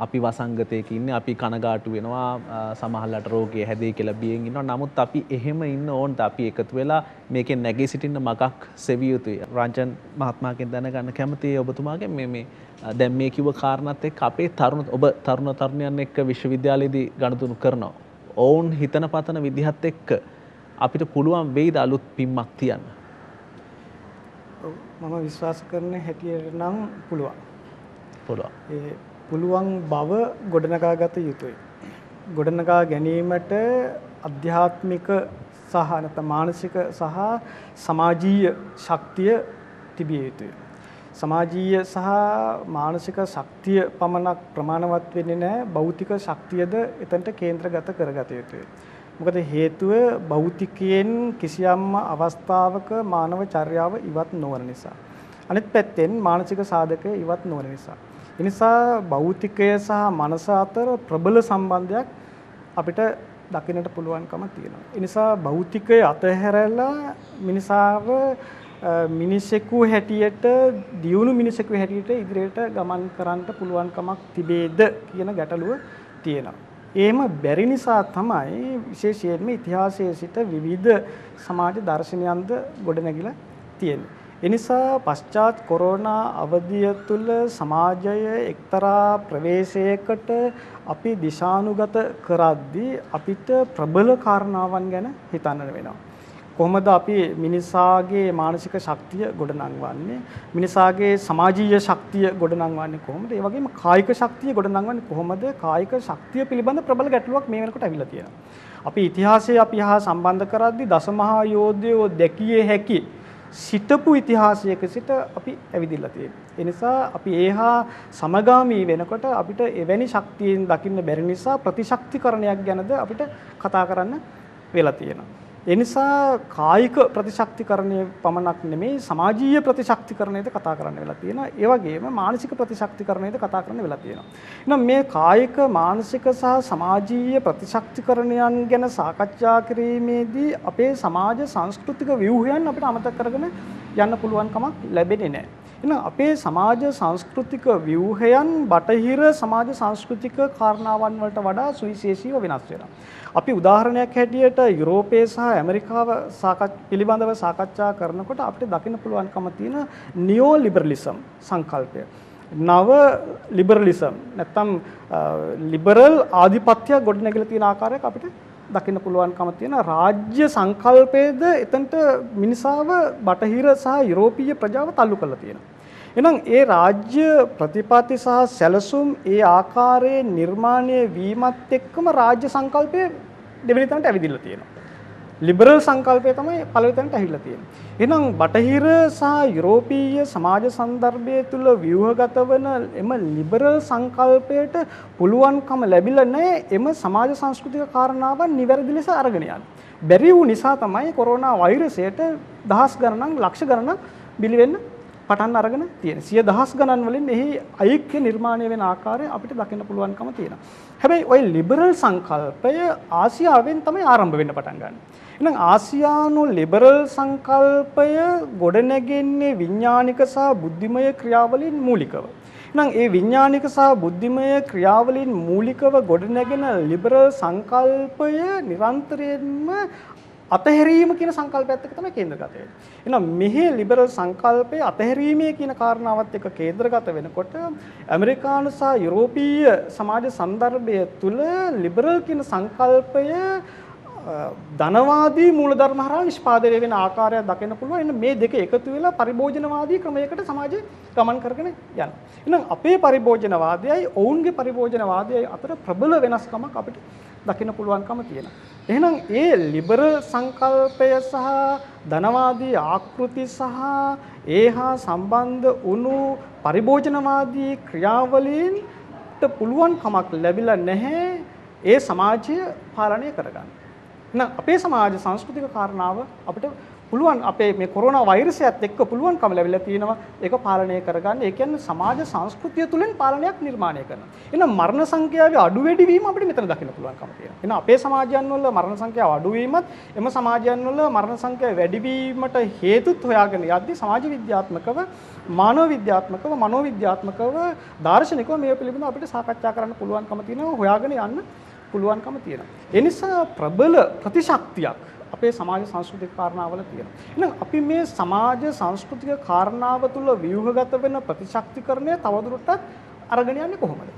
අපි වසංගතයක ඉන්නේ, අපි කනගාටු වෙනවා, සමහරවිට රෝගය හැදෙයි කියලා බියෙන් ඉන්නවා. නමුත් අපි එහෙම ඉන්න ඕනද? අපි එකතු වෙලා මේකෙන් නැගී සිටින්න මගක් සෙවිය යුතුයි. රංජන් මහත්මයාගෙන් දැනගන්න කැමතියි ඔබතුමාගෙන් මේ දැන් මේ කිව්ව කාරණාත් එක්ක අපේ ඔබ තරුණයන් එක්ක විශ්වවිද්‍යාලයේදී ගනුදෙනු කරනවා. ඔවුන් හිතන පතන විදිහත් එක්ක අපිට පුළුවන් වෙයිද අලුත් පිම්මක් තියන්න? මම විශ්වාස කරන හැටියට නම් පුළුවන්. ඒ පුළුවන් බව ගොඩනගාගත යුතුයි. ගොඩනගා ගැනීමට අධ්‍යාත්මික සහ නැත්නම් මානසික සහ සමාජීය ශක්තිය තිබිය යුතුයි. සමාජීය සහ මානසික ශක්තිය පමණක් ප්‍රමාණවත් වෙන්නේ නැහැ. භෞතික ශක්තියද එතනට කේන්ද්‍රගත කරගත යුතුයි. මොකද හේතුව භෞතිකයෙන් කිසියම් අවස්ථාවක මානව චර්යාව ඉවත් නොවන නිසා. අනිත් පැත්තෙන් මානසික සාධකය ඉවත් නොවන නිසා. ඒ නිසා භෞතිකය සහ මනස අතර ප්‍රබල සම්බන්ධයක් අපිට දකින්නට පුළුවන්කම තියෙනවා. ඒ නිසා භෞතිකය අතහැරලා මිනිසාව මිනිසෙකු හැටියට දියුණු මිනිසෙකු හැටියට ඉදිරියට ගමන් කරන්න පුළුවන්කමක් තිබේද කියන ගැටලුව තියෙනවා. එහෙම බැරි නිසා තමයි විශේෂයෙන්ම ඉතිහාසයේ සිට විවිධ සමාජ දර්ශනයන්ද ගොඩනැගිලා තියෙන්නේ. ඒ නිසා පශ්චාත් කොරෝනා අවධිය තුල සමාජය එක්තරා ප්‍රවේශයකට අපි දිශානුගත කරද්දී අපිට ප්‍රබල කාරණාවන් ගැන හිතන්න වෙනවා. කොහොමද අපි මිනිසාගේ මානසික ශක්තිය ගොඩනංවන්නේ, මිනිසාගේ සමාජීය ශක්තිය ගොඩනංවන්නේ කොහොමද, ඒ වගේම කායික ශක්තිය ගොඩනංවන්නේ කොහොමද, කායික ශක්තිය පිළිබඳ ප්‍රබල ගැටලුවක් මේ වෙනකොට ඇවිල්ලා තියෙනවා. අපි ඉතිහාසයේ අපි හා සම්බන්ධ කරද්දී දසමහා යෝධයෝ දැකිය හැකි සිටපු ඉතිහාසයක සිට අපි ඇවිදිලා තියෙනවා. ඒ නිසා අපි ඒහා සමගාමී වෙනකොට අපිට එවැනි ශක්තියෙන් දකින්න බැරි නිසා ප්‍රතිශක්තිකරණයක් ගැනද අපිට කතා කරන්න වෙලා තියෙනවා. ඒ නිසා කායික ප්‍රතිශක්තිකරණය පමණක් නෙමෙයි සමාජීය ප්‍රතිශක්තිකරණයද කතා කරන්න වෙලා තියෙනවා. ඒ වගේම මානසික ප්‍රතිශක්තිකරණයද කතා කරන්න වෙලා තියෙනවා. එහෙනම් මේ කායික මානසික සහ සමාජීය ප්‍රතිශක්තිකරණයන් ගැන සාකච්ඡා කිරීමේදී අපේ සමාජ සංස්කෘතික ව්‍යුහයන් අපිට අමතක කරගෙන යන්න පුළුවන් කමක් ලැබෙන්නේ නැහැ. එහෙනම් අපේ සමාජ සංස්කෘතික ව්‍යුහයන් බටහිර සමාජ සංස්කෘතික කාරණාවන් වලට වඩා සුවිශේෂීව වෙනස් වෙනවා. අපි උදාහරණයක් හැටියට යුරෝපයේ සහ ඇමරිකාව පිළිබඳව සාකච්ඡා කරනකොට අපිට දකින්න පුළුවන්කම තියෙන නියෝ ලිබරලිසම් සංකල්පය. නව ලිබරලිසම් නැත්නම් ලිබරල් ආධිපත්‍ය ගොඩනැගිලා තියෙන ආකාරයක් අපිට දකින්න පුළුවන්කම තියෙන රාජ්‍ය සංකල්පයේද එතනට මිනිසාව බටහිර සහ යුරෝපීය ප්‍රජාව තල්ලු කරලා තියෙනවා. එහෙනම් ඒ රාජ්‍ය ප්‍රතිපත්ති සහ සැලසුම් ඒ ආකාරයේ නිර්මාණය වීමත් එක්කම රාජ්‍ය සංකල්පය දෙවෙනි තැනට ඇවිදilla තියෙනවා. ලිබරල් සංකල්පය තමයි පළවෙනි තැනට ඇවිල්ලා තියෙන්නේ. එහෙනම් බටහිර සහ යුරෝපීය සමාජ සන්දර්භය තුළ ව්‍යුහගත වන එම ලිබරල් සංකල්පයට පුළුවන්කම ලැබිලා නැහැ එම සමාජ සංස්කෘතික කාරණාවන් නිවැරදි ලෙස අරගෙන යන්න. බැරි වූ නිසා තමයි කොරෝනා වෛරසයට දහස් ගණනක් ලක්ෂ ගණනක් බිලි වෙන්න පටන් අරගෙන තියෙන. 100,000 ගණන් වලින් එහි අයික්‍ය නිර්මාණය වෙන ආකාරය අපිට දකින්න පුළුවන්කම තියෙනවා. හැබැයි ওই ලිබරල් සංකල්පය ආසියාවෙන් තමයි ආරම්භ වෙන්න පටන් ගන්න. එහෙනම් ආසියානු ලිබරල් සංකල්පය ගොඩනැගෙන්නේ විඥානික සහ බුද්ධිමය ක්‍රියාවලින් මූලිකව. එහෙනම් ඒ විඥානික සහ බුද්ධිමය ක්‍රියාවලින් මූලිකව ගොඩනැගෙන ලිබරල් සංකල්පය නිරන්තරයෙන්ම අතහැරීම කියන සංකල්පයත් එක්ක තමයි කේන්ද්‍රගත වෙන්නේ. එහෙනම් මෙහි ලිබරල් සංකල්පයේ අතහැරීමේ කියන කාරණාවත් එක්ක කේන්ද්‍රගත වෙනකොට ඇමරිකානු සහ යුරෝපීය සමාජ සන්දර්භය තුළ ලිබරල් කියන සංකල්පය ධනවාදී මූලධර්ම හරහා නිෂ්පාදනය වෙන ආකාරයක් දකින්න පුළුවන්. එන්න මේ දෙක එකතු වෙලා පරිභෝජනවාදී ක්‍රමයකට සමාජය ගමන් කරගෙන යනවා. එහෙනම් අපේ පරිභෝජනවාදයයි ඔවුන්ගේ පරිභෝජනවාදයයි අතර ප්‍රබල වෙනස්කමක් අපිට දකින්න පුළුවන්කම තියෙනවා. එහෙනම් ඒ ලිබරල් සංකල්පය සහ ධනවාදී ආකෘති සහ ඒහා සම්බන්ධ වුණු පරිභෝජනවාදී ක්‍රියාවලින්ට පුළුවන් කමක් ලැබිලා නැහැ ඒ සමාජය පාලනය කරගන්න. එහෙනම් අපේ සමාජ සංස්කෘතික කාරණාව අපිට පුළුවන් අපේ මේ කොරෝනා වෛරසයත් එක්ක පුළුවන්කම ලැබිලා තියෙනවා ඒක පාලනය කරගන්න. ඒ කියන්නේ සමාජ සංස්කෘතිය තුළින් පාලනයක් නිර්මාණය කරනවා. එහෙනම් මරණ සංඛ්‍යාවේ අඩු වැඩි වීම අපිට මෙතන දකින්න පුළුවන්කම තියෙනවා. එහෙනම් අපේ සමාජයන් වල මරණ සංඛ්‍යාව අඩු වීමත් එම සමාජයන් වල මරණ සංඛ්‍යාව වැඩි වීමට හේතුත් හොයාගෙන යද්දී සමාජ විද්‍යාත්මකව, මානව විද්‍යාත්මකව, මනෝවිද්‍යාත්මකව, දාර්ශනිකව මේ පිළිබඳව අපිට සාකච්ඡා කරන්න පුළුවන්කම තියෙනවා, හොයාගෙන යන්න පුළුවන්කම තියෙනවා. ඒ නිසා ප්‍රබල ප්‍රතිශක්තියක් අපේ සමාජ සංස්කෘතික කාරණාවල තියෙනවා. එහෙනම් අපි මේ සමාජ සංස්කෘතික කාරණාව තුළ ව්‍යුහගත වෙන ප්‍රතිශක්තිකරණය තවදුරටත් අරගෙන යන්නේ කොහොමද?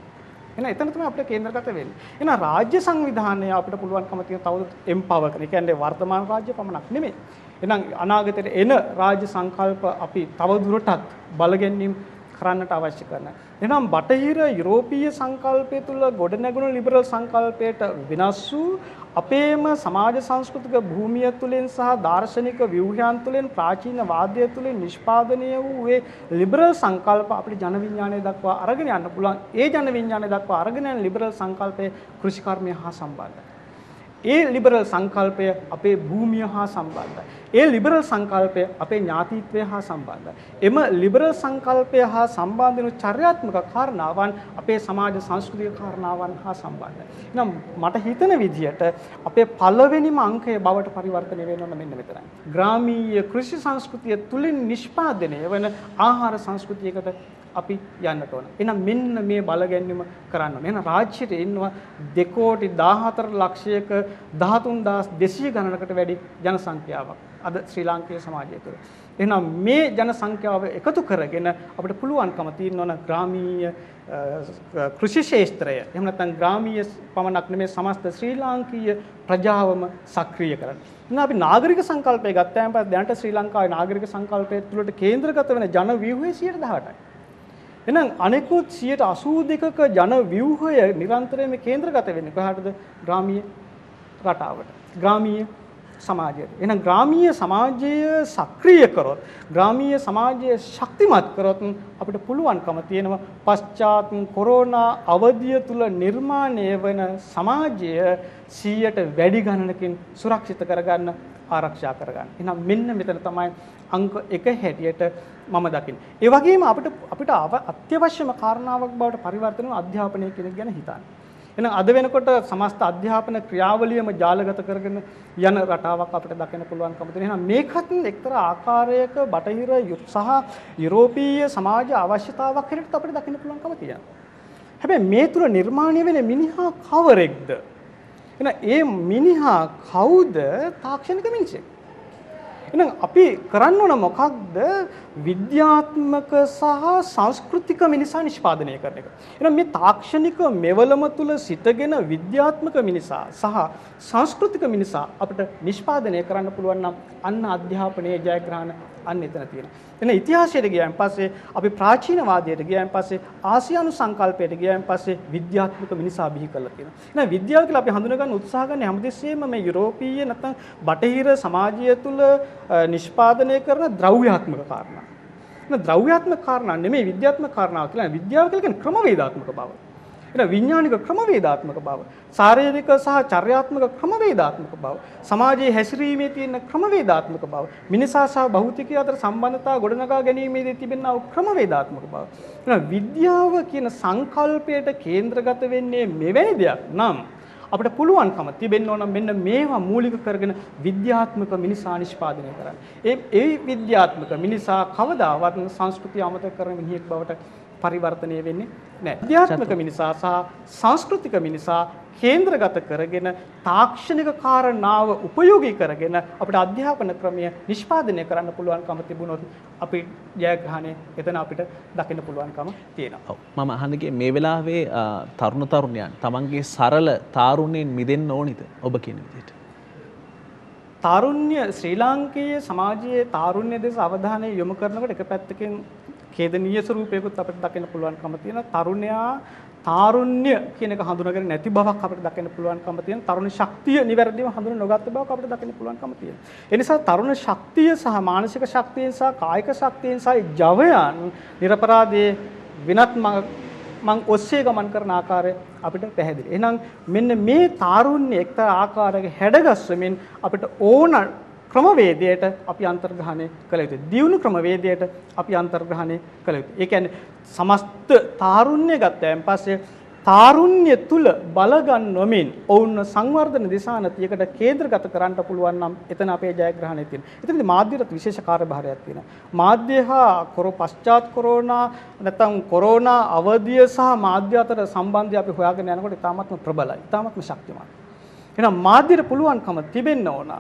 එහෙනම් එතන තමයි අපිට කේන්ද්‍රගත වෙන්නේ. එහෙනම් රාජ්‍ය සංවිධානය අපිට පුළුවන්කම තියෙන තවදුරටත් එම්පවර් කරන. ඒ කියන්නේ වර්තමාන රාජ්‍ය පමණක් නෙමෙයි. එහෙනම් අනාගතයේ එන රාජ්‍ය සංකල්ප අපි තවදුරටත් බලගැනීම කරන්නට අවශ්‍ය කරනවා. එහෙනම් බටහිර යුරෝපීය සංකල්පය තුළ ගොඩනැගුණු ලිබරල් සංකල්පයට වෙනස් වූ අපේම සමාජ සංස්කෘතික භූමිය තුළින් සහ දාර්ශනික ව්‍යුහයන් තුළින් ප්‍රාචීන වාදය තුළින් නිෂ්පාදනය වූ ඒ ලිබරල් සංකල්ප අපිට ජන විඥානය දක්වා අරගෙන යන්න පුළුවන්. ඒ ජන විඥානය දක්වා අරගෙන යන ලිබරල් සංකල්පය කෘෂිකර්මය හා සම්බන්ධයි. ඒ ලිබරල් සංකල්පය අපේ භූමිය හා සම්බන්ධයි. ඒ ලිබරල් සංකල්පය අපේ ඥාතිත්වය හා සම්බන්ධයි. එම ලිබරල් සංකල්පය හා සම්බන්ධ වෙන චර්යාත්මක කාරණාවන් අපේ සමාජ සංස්කෘතික කාරණාවන් හා සම්බන්ධයි. එහෙනම් මට හිතෙන විදිහට අපේ පළවෙනිම අංකය බවට පරිවර්තනය වෙනවා මෙන්න මෙතනයි. ග්‍රාමීය කෘෂි සංස්කෘතිය තුලින් නිෂ්පාදනය වන ආහාර සංස්කෘතියකට අපි යන්නට ඕන. එහෙනම් මෙන්න මේ බලගැන්වීම කරන්න ඕන. එහෙනම් රාජ්‍යයට ඉන්නවා 2,14,00,000ක 13,200 ගණනකට වැඩි ජනසංඛ්‍යාවක්. අද ශ්‍රී ලාංකේය සමාජය තුළ. එහෙනම් මේ ජන සංඛ්‍යාව එකතු කරගෙන අපිට පුළුවන්කම තියෙනවා ග්‍රාමීය කෘෂි ක්ෂේත්‍රය එහෙම නැත්නම් ග්‍රාමීය පමණක් නෙමෙයි සමස්ත ශ්‍රී ලාංකීය ප්‍රජාවම සක්‍රිය කරන්න. එහෙනම් අපි නාගරික සංකල්පය ගත්තාම පස්සේ දැනට ශ්‍රී ලංකාවේ නාගරික සංකල්පය තුළට කේන්ද්‍රගත වෙන ජන ව්‍යුහය 18%යි. එහෙනම් අනෙකුත් 82%ක ජන ව්‍යුහය නිරන්තරයෙන්ම කේන්ද්‍රගත වෙන්නේ කොහාටද? ග්‍රාමීය රටාවට. ග්‍රාමීය සමාජයට. එහෙනම් ග්‍රාමීය සමාජය සක්‍රිය කරොත්, ග්‍රාමීය සමාජය ශක්තිමත් කරොත් අපිට පුළුවන්කම තියෙනවා පශ්චාත් කොරෝනා අවධිය තුල නිර්මාණය වන සමාජය 100ට වැඩි ගණනකින් සුරක්ෂිත කරගන්න, ආරක්ෂා කරගන්න. එහෙනම් මෙන්න මෙතන තමයි අංක 1 හැටියට මම දකින්නේ. ඒ වගේම අපිට අත්‍යවශ්‍යම කාරණාවක් බවට පරිවර්තන වන අධ්‍යාපනය කියන එක ගැන හිතන්න. එහෙනම් අද වෙනකොට සමස්ත අධ්‍යාපන ක්‍රියාවලියම ජාලගත කරගෙන යන රටාවක් අපිට දකින්න පුළුවන්කම තියෙනවා. එහෙනම් මේකත් එක්තරා ආකාරයක බටහිර සහ යුරෝපීය සමාජ අවශ්‍යතාවක් හැටියට අපිට දකින්න පුළුවන්කම තියෙනවා. හැබැයි මේ තුල නිර්මාණය වෙන මිනිහා කවරෙක්ද? එහෙනම් ඒ මිනිහා කවුද? තාක්ෂණික මිනිසෙක්. එහෙනම් අපි කරන්න ඕන මොකක්ද? විද්‍යාත්මක සහ සංස්කෘතික මිනිසා නිෂ්පාදනය කරන එක. එහෙනම් මේ තාක්ෂණික මෙවලම තුල සිටගෙන විද්‍යාත්මක මිනිසා සහ සංස්කෘතික මිනිසා අපිට නිෂ්පාදනය කරන්න පුළුවන් නම් අන්න අධ්‍යාපනයේ ජයග්‍රහණ අන්න එතන තියෙනවා. එහෙනම් ඉතිහාසයට ගියාන් පස්සේ අපි ප්‍රාචීනවාදයට ගියාන් පස්සේ ආසියානු සංකල්පයට ගියාන් පස්සේ විද්‍යාත්මක මිනිසා බිහි කරලා තියෙනවා. එහෙනම් විද්‍යාව කියලා අපි හඳුනා ගන්න උත්සාහ කරන හැමදෙස්සෙම මේ යුරෝපීය නැත්නම් බටහිර සමාජය තුළ නිෂ්පාදනය කරන ද්‍රව්‍යාත්මක කාරණා. එහෙනම් ද්‍රව්‍යාත්මක කාරණා නෙමෙයි විද්‍යාත්මක කාරණාව කියලා. විද්‍යාව කියලා කියන්නේ ක්‍රමවේදාත්මක බව. එහෙනම් විඥානික ක්‍රමවේදාත්මක බව, ශාරීරික සහ චර්යාත්මක ක්‍රමවේදාත්මක බව, සමාජයේ හැසිරීමේ තියෙන ක්‍රමවේදාත්මක බව, මිනිසා සහ භෞතිකය අතර සම්බන්ධතාව ගොඩනගා ගැනීමේදී තිබෙනා ක්‍රමවේදාත්මක බව. එහෙනම් විද්‍යාව කියන සංකල්පයට කේන්ද්‍රගත වෙන්නේ මෙවැනි දෙයක් නම් අපිට පුළුවන්කම තිබෙන්න ඕන මෙන්න මේවා මූලික කරගෙන විද්‍යාත්මක මිනිසා නිෂ්පාදනය කරන්න. ඒ විද්‍යාත්මක මිනිසා කවදාවත් සංස්කෘතිය අමතක කරන මිනිහෙක් බවට පරිවර්තනය වෙන්නේ නැහැ. විද්‍යාත්මක මිනිසා සහ සංස්කෘතික මිනිසා කේන්ද්‍රගත කරගෙන තාක්ෂණික කාරණාව උපයෝගී කරගෙන අපිට අධ්‍යාපන ක්‍රමය නිෂ්පාදනය කරන්න පුළුවන්කම තිබුණොත් අපි ජයග්‍රහණය එතන අපිට දකින්න පුළුවන්කම තියෙනවා. ඔව්. මම අහන්නේ මේ වෙලාවේ තරුණ තරුණියන් තමන්ගේ සරල තාරුණ්‍යයෙන් මිදෙන්න ඕනිද ඔබ කියන විදිහට? තාරුණ්‍ය ශ්‍රී ලාංකේය සමාජයේ තාරුණ්‍ය දෙස අවධානය යොමු කරනකොට එක පැත්තකින් ඛේදනීය ස්වරූපයකුත් අපිට දකින්න පුළුවන්කම තියෙනවා. තරුණයා තාරුණ්‍ය කියන එක හඳුනාගෙන නැති බවක් අපිට දකින්න පුළුවන්කම තියෙනවා. තරුණ ශක්තිය නිවැරදිව හඳුනා නොගත් බවක් අපිට දකින්න පුළුවන්කම තියෙනවා. ඒ නිසා තරුණ ශක්තිය සහ මානසික ශක්තියෙන් සහ කායික ශක්තියෙන් සහ ජවයන් නිර්පරාදයේ විනත් මං ඔස්සේ ගමන් කරන ආකාරය අපිට පැහැදිලි. එහෙනම් මෙන්න මේ තාරුණ්‍ය එක්තරා ආකාරයක හැඩගස්වමින් අපිට ඕන ක්‍රමවේදයට අපි අන්තර්ග්‍රහණය කළ යුතුයි. දියුණු ක්‍රමවේදයට අපි අන්තර්ග්‍රහණය කළ යුතුයි. ඒ කියන්නේ සමස්ත තාරුණ්‍ය ගත්තයන් පස්සේ තාරුණ්‍ය තුල බලගන්වමින් ඔවුන් සංවර්ධන දිශානතියකට කේන්ද්‍රගත කරන්න පුළුවන් නම් එතන අපේ ජයග්‍රහණය තියෙනවා. එතනදී මාධ්‍යයට විශේෂ කාර්යභාරයක් තියෙනවා. මාධ්‍ය හා පශ්චාත් කොරෝනා නැත්නම් කොරෝනා අවධිය සහ මාධ්‍ය අතර සම්බන්ධය අපි හොයාගෙන යනකොට ඉතාමත්ම ප්‍රබලයි. ඉතාමත්ම ශක්තිමත්. එහෙනම් මාධ්‍යට පුළුවන්කම තිබෙන්න ඕන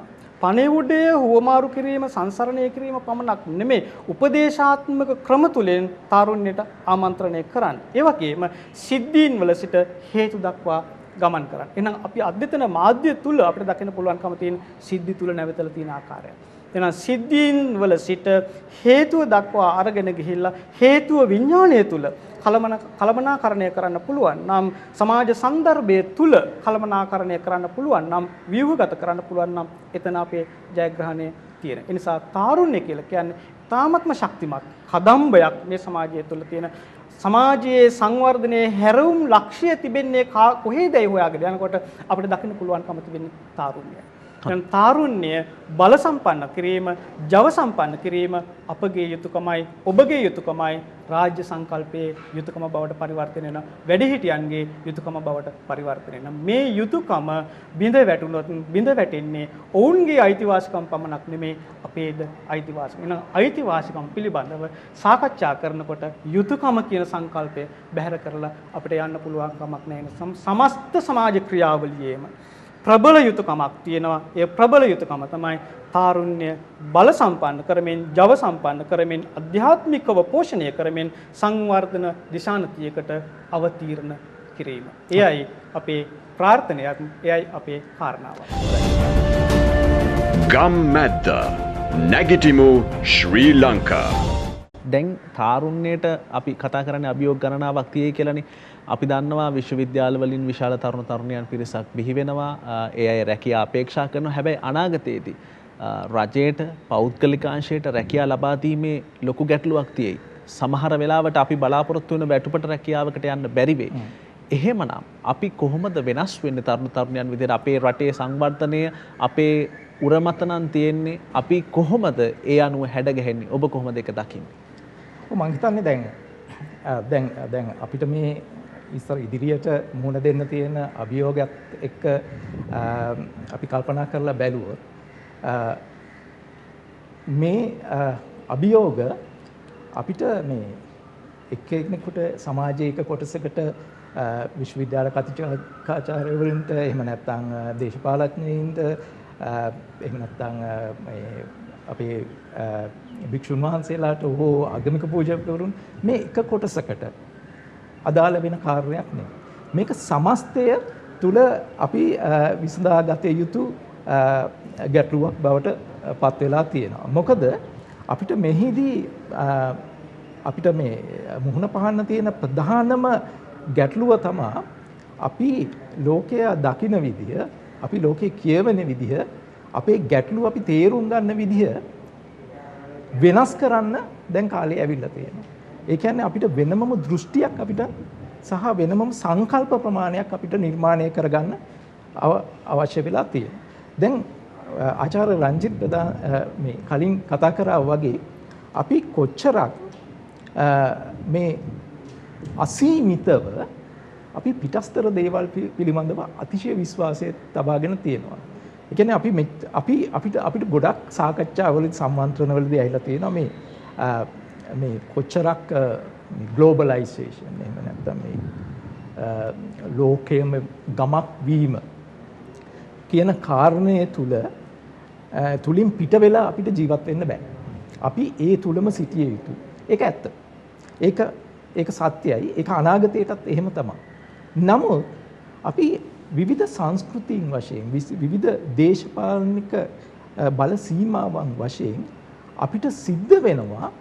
පණිවුඩය හුවමාරු කිරීම සංසරණය කිරීම පමණක් නෙමෙයි උපදේශාත්මක ක්‍රම තුලින් තාරුණ්‍යයට ආමන්ත්‍රණය කරන්න. ඒ වගේම සිද්ධීන් වල සිට හේතු දක්වා ගමන් කරන්න. එහෙනම් අපි අධ්‍යතන මාධ්‍ය තුල අපිට දකින්න පුළුවන්කම තියෙන සිද්ධි තුල නැවතලා තියෙන ආකාරය. එහෙනම් සිද්ධීන් වල සිට හේතුව දක්වා අරගෙන ගිහිල්ලා හේතුව විඥාණය තුල කළමනාකරණය කරන්න පුළුවන් නම් සමාජ සන්දර්භය තුල කළමනාකරණය කරන්න පුළුවන් නම් ව්‍යුහගත කරන්න පුළුවන් නම් එතන අපේ ජයග්‍රහණය තියෙන. ඒ නිසා තාරුණ්‍ය කියලා කියන්නේ තාමත්ම ශක්තිමත් කදම්බයක් මේ සමාජය තුල තියෙන. සමාජයේ සංවර්ධනයේ හැරවුම් ලක්ෂ්‍ය තිබෙන්නේ කොහේදයි හොයාගෙන යනකොට අපිට දකින්න පුළුවන්කම තිබෙන්නේ තාරුණ්‍යයි. දැන් තාරුණ්‍ය බල සම්පන්න කිරීම, ජව සම්පන්න කිරීම අපගේ යුතුයකමයි, ඔබගේ යුතුයකමයි, රාජ්‍ය සංකල්පයේ යුතුයකම බවට පරිවර්තනය වෙන වැඩිහිටියන්ගේ යුතුයකම බවට පරිවර්තනය වෙන මේ යුතුයකම බිඳ වැටුනොත් බිඳ වැටෙන්නේ ඔවුන්ගේ අයිතිවාසිකම් පමණක් නෙමේ අපේද අයිතිවාසිකම්. එහෙනම් අයිතිවාසිකම් පිළිබඳව සාකච්ඡා කරනකොට යුතුයකම කියන සංකල්පය බැහැර කරලා අපිට යන්න පුළුවන් කමක් නැහැ. සමස්ත සමාජ ක්‍රියාවලියේම ප්‍රබල යුතුයකමක් තියෙනවා. ඒ ප්‍රබල යුතුයකම තමයි තාරුණ්‍ය බල සම්පන්න කරමින්, ජව සම්පන්න කරමින්, අධ්‍යාත්මිකව පෝෂණය කරමින් සංවර්ධන දිශානතියකට අවතීර්ණ කිරීම. එයයි අපේ ප්‍රාර්ථනයක්, එයයි අපේ කාරණාව. ගම්මැද්ද නැගිටිමු ශ්‍රී ලංකා. දැන් තාරුණ්‍යයට අපි කතා කරන්නේ අභියෝග ගණනාවක් තියෙයි කියලානේ. අපි දන්නවා විශ්වවිද්‍යාල වලින් විශාල තරුණ තරුණියන් පිරිසක් බිහි වෙනවා. ඒ අය රැකියාව අපේක්ෂා කරනවා. හැබැයි අනාගතයේදී රජයට පෞද්ගලිකාංශයට රැකියාව ලබා දීමේ ලොකු ගැටලුවක් තියෙයි. සමහර වෙලාවට අපි බලාපොරොත්තු වෙන වැටුපට රැකියාවකට යන්න බැරි වෙයි. එහෙමනම් අපි කොහොමද වෙනස් වෙන්නේ තරුණ තරුණියන් විදිහට? අපේ රටේ සංවර්ධනය අපේ උරමතනන් තියෙන්නේ. අපි කොහොමද ඒ අනුව හැඩ ගැහෙන්නේ? ඔබ කොහොමද ඒක දකින්නේ? මම හිතන්නේ දැන් අපිට මේ ඉස්සර ඉදිරියට මුහුණ දෙන්න තියෙන අභියෝගයත් එක්ක අපි කල්පනා කරලා බැලුවොත් මේ අභියෝග අපිට මේ එක්කෙනෙකුට සමාජයේ එක කොටසකට විශ්වවිද්‍යාල කතිකාචාර්යවරුන්ට එහෙම නැත්නම් දේශපාලඥයින්ට එහෙම නැත්නම් අපේ භික්ෂුන් වහන්සේලාට හෝ ආගමික පූජකවරුන් මේ එක කොටසකට අදාළ වෙන කාර්යයක් නෙවෙයි. මේක සමස්තය තුල අපි විසඳා ගත යුතු ගැටලුවක් බවට පත් වෙලා තියෙනවා. මොකද අපිට මෙහිදී අපිට මේ මුහුණ පාන්න තියෙන ප්‍රධානම ගැටලුව තමයි අපි ලෝකය දකින විදිය, අපි ලෝකේ කියවෙන විදිය, අපේ ගැටලුව අපි තේරුම් ගන්න විදිය වෙනස් කරන්න දැන් කාලේ ඇවිල්ලා තියෙනවා. ඒ කියන්නේ අපිට වෙනමම දෘෂ්ටියක් අපිට සහ වෙනමම සංකල්ප ප්‍රමාණයක් අපිට නිර්මාණය කරගන්න අවශ්‍ය වෙලා තියෙනවා. දැන් ආචාර්ය රංජිත් මේ කලින් කතා කරා වගේ අපි කොච්චරක් මේ අසීමිතව අපි පිටස්තර දේවල් පිළිබඳව අතිශය විශ්වාසය තබාගෙන තියෙනවා. ඒ කියන්නේ අපිට ගොඩක් සාකච්ඡාවලදී සම්මන්ත්‍රණවලදී ඇහිලා තියෙනවා මේ කොච්චරක් ග්ලෝබලයිසේෂන් එහෙම නැත්නම් මේ ලෝකයේම ගමක් වීම කියන කාරණය තුලින් පිට වෙලා අපිට ජීවත් වෙන්න බෑ. අපි ඒ තුලම සිටිය යුතුයි. ඒක ඇත්ත. ඒක සත්‍යයි. ඒක අනාගතයටත් එහෙම තමයි. නමුත් අපි විවිධ සංස්කෘතීන් වශයෙන් විවිධ දේශපාලනික බල සීමාවන් වශයෙන් අපිට සිද්ධ වෙනවා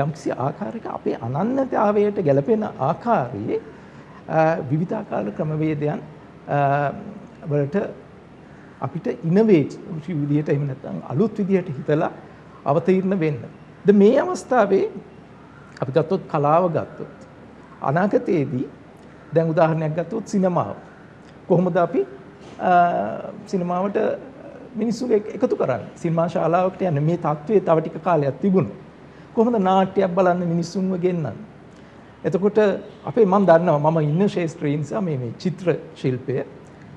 යම්කිසි ආකාරයක අපේ අනන්‍යතාවයට ගැලපෙන ආකාරයේ විවිධාකාර ක්‍රමවේදයන් වලට අපිට ඉනෝවේට් විදියට එහෙම නැත්නම් අලුත් විදියට හිතලා අවතීර්ණ වෙන්න. දැන් මේ අවස්ථාවේ අපි ගත්තොත් කලාව ගත්තොත් අනාගතයේදී දැන් උදාහරණයක් ගත්තොත් සිනමාව. කොහොමද අපි සිනමාවට මිනිස්සු එකතු කරන්නේ? සිනමා ශාලාවකට යන්නේ මේ තත්ත්වයේ තව ටික කාලයක් තිබුණා. කොහොමද නාට්‍යයක් බලන්න මිනිස්සුන්ව ගෙන්නන්නේ? එතකොට අපේ මම දන්නවා මම ඉන්න ශාස්ත්‍රයේ නිසා මේ චිත්‍ර ශිල්පය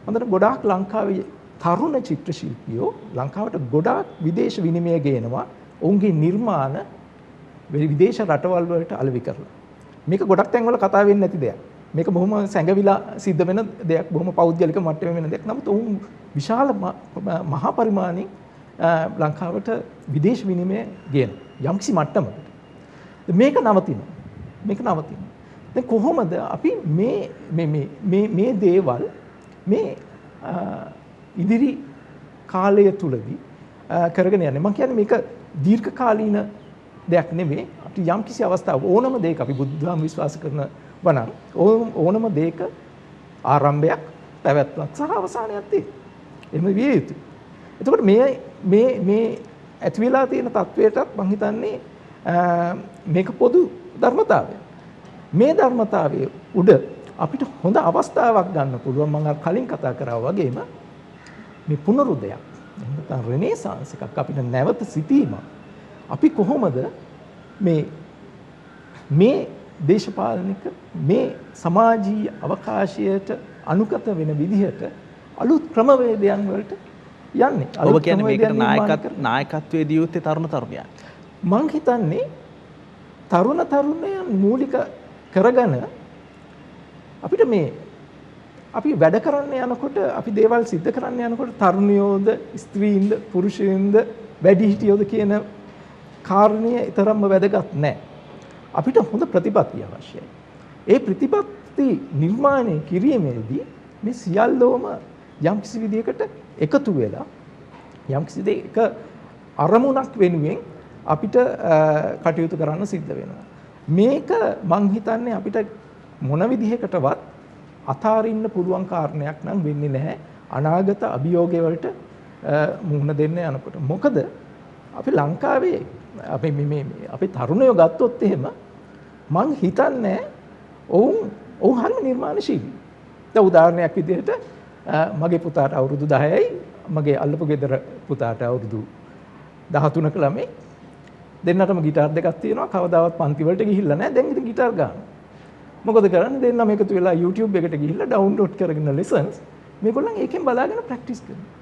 හොඳට ගොඩාක් ලංකාවේ තරුණ චිත්‍ර ශිල්පියෝ ලංකාවට ගොඩාක් විදේශ විනිමය ගේනවා. ඔවුන්ගේ නිර්මාණ විදේශ රටවල් වලට අලෙවි කරලා. මේක ගොඩක් තැන්වල කතා වෙන්නේ නැති දෙයක්. මේක බොහොම සැඟවිලා සිද්ධ වෙන දෙයක්, බොහොම පෞද්ගලික මට්ටමේ වෙන දෙයක්. නමුත් ඔවුන් විශාල මහා පරිමාණින් ලංකාවට විදේශ විනිමය ගේන යම්කිසි මට්ටමකට. මේක නවතිනවා. දැන් කොහොමද අපි මේ දේවල් මේ ඉදිරි කාලය තුලදී කරගෙන යන්නේ? මම කියන්නේ මේක දීර්ඝ කාලීන දෙයක් නෙමෙයි. අපි යම්කිසි අවස්ථාවක ඕනම දෙයක අපි බුද්ධාම විශ්වාස කරන වනම් ඕනම දෙයක ආරම්භයක්, පැවැත්මක් සහ අවසානයක් තියෙනවා. එහෙම විය යුතුයි. එතකොට මේ ඇති වෙලා තියෙන තත්වයටත් මම හිතන්නේ මේක පොදු ධර්මතාවයක්. මේ ධර්මතාවයේ උඩ අපිට හොඳ අවස්ථාවක් ගන්න පුළුවන්. මම කලින් කතා කරා වගේම මේ පුනරුදයක්, නැත්නම් රෙනේසාන්ස් එකක් අපිට නැවත සිටීම. අපි කොහොමද මේ දේශපාලනික මේ සමාජීය අවකාශයට අනුගත වෙන විදිහට අලුත් ක්‍රමවේදයන් වලට යන්නේ? ඔබ කියන්නේ මේකට නායකත්වයේ දිය යුත්තේ තරුණ තරුණියන්. මං හිතන්නේ තරුණයන් මූලික කරගෙන අපිට මේ අපි වැඩ කරන්න යනකොට අපි දේවල් සිද්ධ කරන්න යනකොට තරුණයෝද ස්ත්‍රීන්ද පුරුෂයින්ද වැඩිහිටියෝද කියන කාරණය තරම්ම වැදගත් නැහැ. අපිට හොඳ ප්‍රතිපත්තිය අවශ්‍යයි. ඒ ප්‍රතිපත්ති නිර්මාණය කිරීමේදී මේ සියල්ලෝම යම්කිසි විදියකට එකතු වෙලා යම්කිසි දෙයක අරමුණක් වෙනුවෙන් අපිට කටයුතු කරන්න සිද්ධ වෙනවා. මේක මං හිතන්නේ අපිට මොන විදිහකටවත් අතාරින්න පුළුවන් කාරණයක් නම් වෙන්නේ නැහැ අනාගත අභියෝගය වලට මුහුණ දෙන්න යනකොට. මොකද අපි ලංකාවේ අපි තරුණයෝ ගත්තොත් එහෙම මං හිතන්නේ ඔවුන් හරිම නිර්මාණශීලී. දැන් උදාහරණයක් විදිහට මගේ පුතාට අවුරුදු 10යි මගේ අල්ලපු ගෙදර පුතාට අවුරුදු 13ක ළමයි. දෙන්නටම গিitar දෙකක් තියෙනවා. කවදාවත් පන්ති වලට ගිහිල්ලා නැහැ. දැන් ඉතින් গিitar ගන්නවා. මොකද කරන්නේ? දෙන්නම එකතු වෙලා YouTube එකට ගිහිල්ලා ඩවුන්ලෝඩ් කරගෙන lessons මේගොල්ලන් ඒකෙන් බලාගෙන ප්‍රැක්ටිස් කරනවා.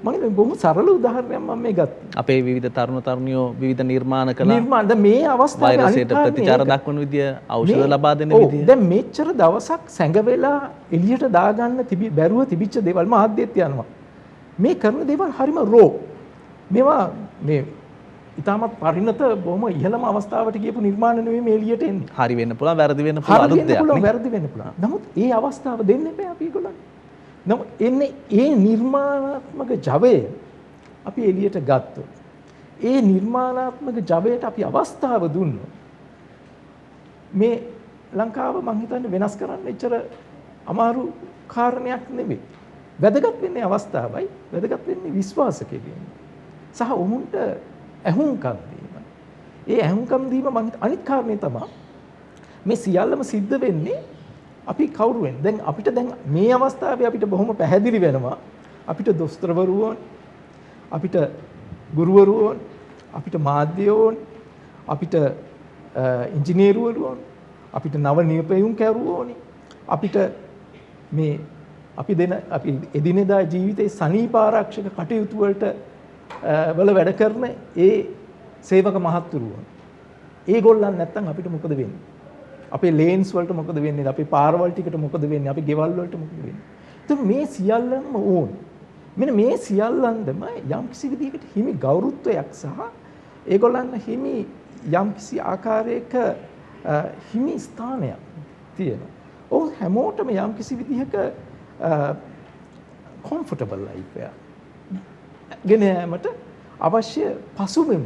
මම හිතන්නේ බොහොම සරල උදාහරණයක් මම මේ ගත්තා. අපේ විවිධ තරුණ තරුණියෝ විවිධ නිර්මාණ කළා. නිර්මාණ දැන් මේ අවස්ථාවේ වෛරසයට ප්‍රතිචාර දක්වන විදිය, ඖෂධ ලබා දෙන විදිය. දැන් මෙච්චර දවසක් සැඟවෙලා එළියට දාගන්න බැරුව තිබිච්ච දේවල් මාධ්‍යෙත් යනවා. මේ කරන දේවල් හරිම රෝ. මේවා මේ ඉතාමත් පරිණත බොහොම ඉහළම අවස්ථාවට ගියපු නිර්මාණ නෙවෙයි මේ එළියට එන්නේ. හරි වෙන්න පුළුවන්, වැරදි වෙන්න පුළුවන් අලුත් දෙයක් නේ. වැරදි වෙන්න පුළුවන්. නමුත් ඒ අවස්ථාව දෙන්න එපා අපි ඒගොල්ලන්. නමුත් එන්නේ ඒ නිර්මාණාත්මක ජවය අපි එළියට ගත්තොත්. ඒ නිර්මාණාත්මක ජවයට අපි අවස්ථාව දුන්නොත් මේ ලංකාව මං හිතන්නේ වෙනස් කරන්න එච්චර අමාරු කාරණයක් නෙවෙයි. වැදගත් වෙන්නේ අවස්ථාවයි, වැදගත් වෙන්නේ විශ්වාස කිරීම. සහ ඔවුන්ට ඇහුම්කම් දීම. ඒ ඇහුම්කම් දීම මං අනිත් කාරණේ තමයි මේ සියල්ලම සිද්ධ වෙන්නේ අපි කවුරු වෙන්නේ. දැන් අපිට දැන් මේ අවස්ථාවේ අපිට බොහොම පැහැදිලි වෙනවා අපිට දොස්තරවරු ඕන, අපිට ගුරුවරු ඕන, අපිට මාධ්‍යවරු ඕන, අපිට ඉංජිනේරුවරු ඕන, අපිට නව නියපැයුම් කරුවෝ ඕනි. අපිට මේ අපි එදිනෙදා ජීවිතයේ සනීප ආරක්ෂක කටයුතු වලට වල වැඩ කරන ඒ සේවක මහත්තුරු ඒගොල්ලන් නැත්තම් අපිට මොකද වෙන්නේ? අපේ ලේන්ස් වලට මොකද වෙන්නේ? අපේ පාරවල් ටිකට මොකද වෙන්නේ? අපේ ගෙවල් වලට මොකද වෙන්නේ? එතකොට මේ සියල්ලම ඕන. මෙන්න මේ සියල්ලන්දම යම්කිසි විදිහකට හිමි ගෞරවත්වයක් සහ ඒගොල්ලන් හිමි යම්කිසි ආකාරයක හිමි ස්ථානයක් තියෙනවා. ඔව් හැමෝටම යම්කිසි විදිහක comfortable life එක ගෙන යාමට අවශ්‍ය පසුබිම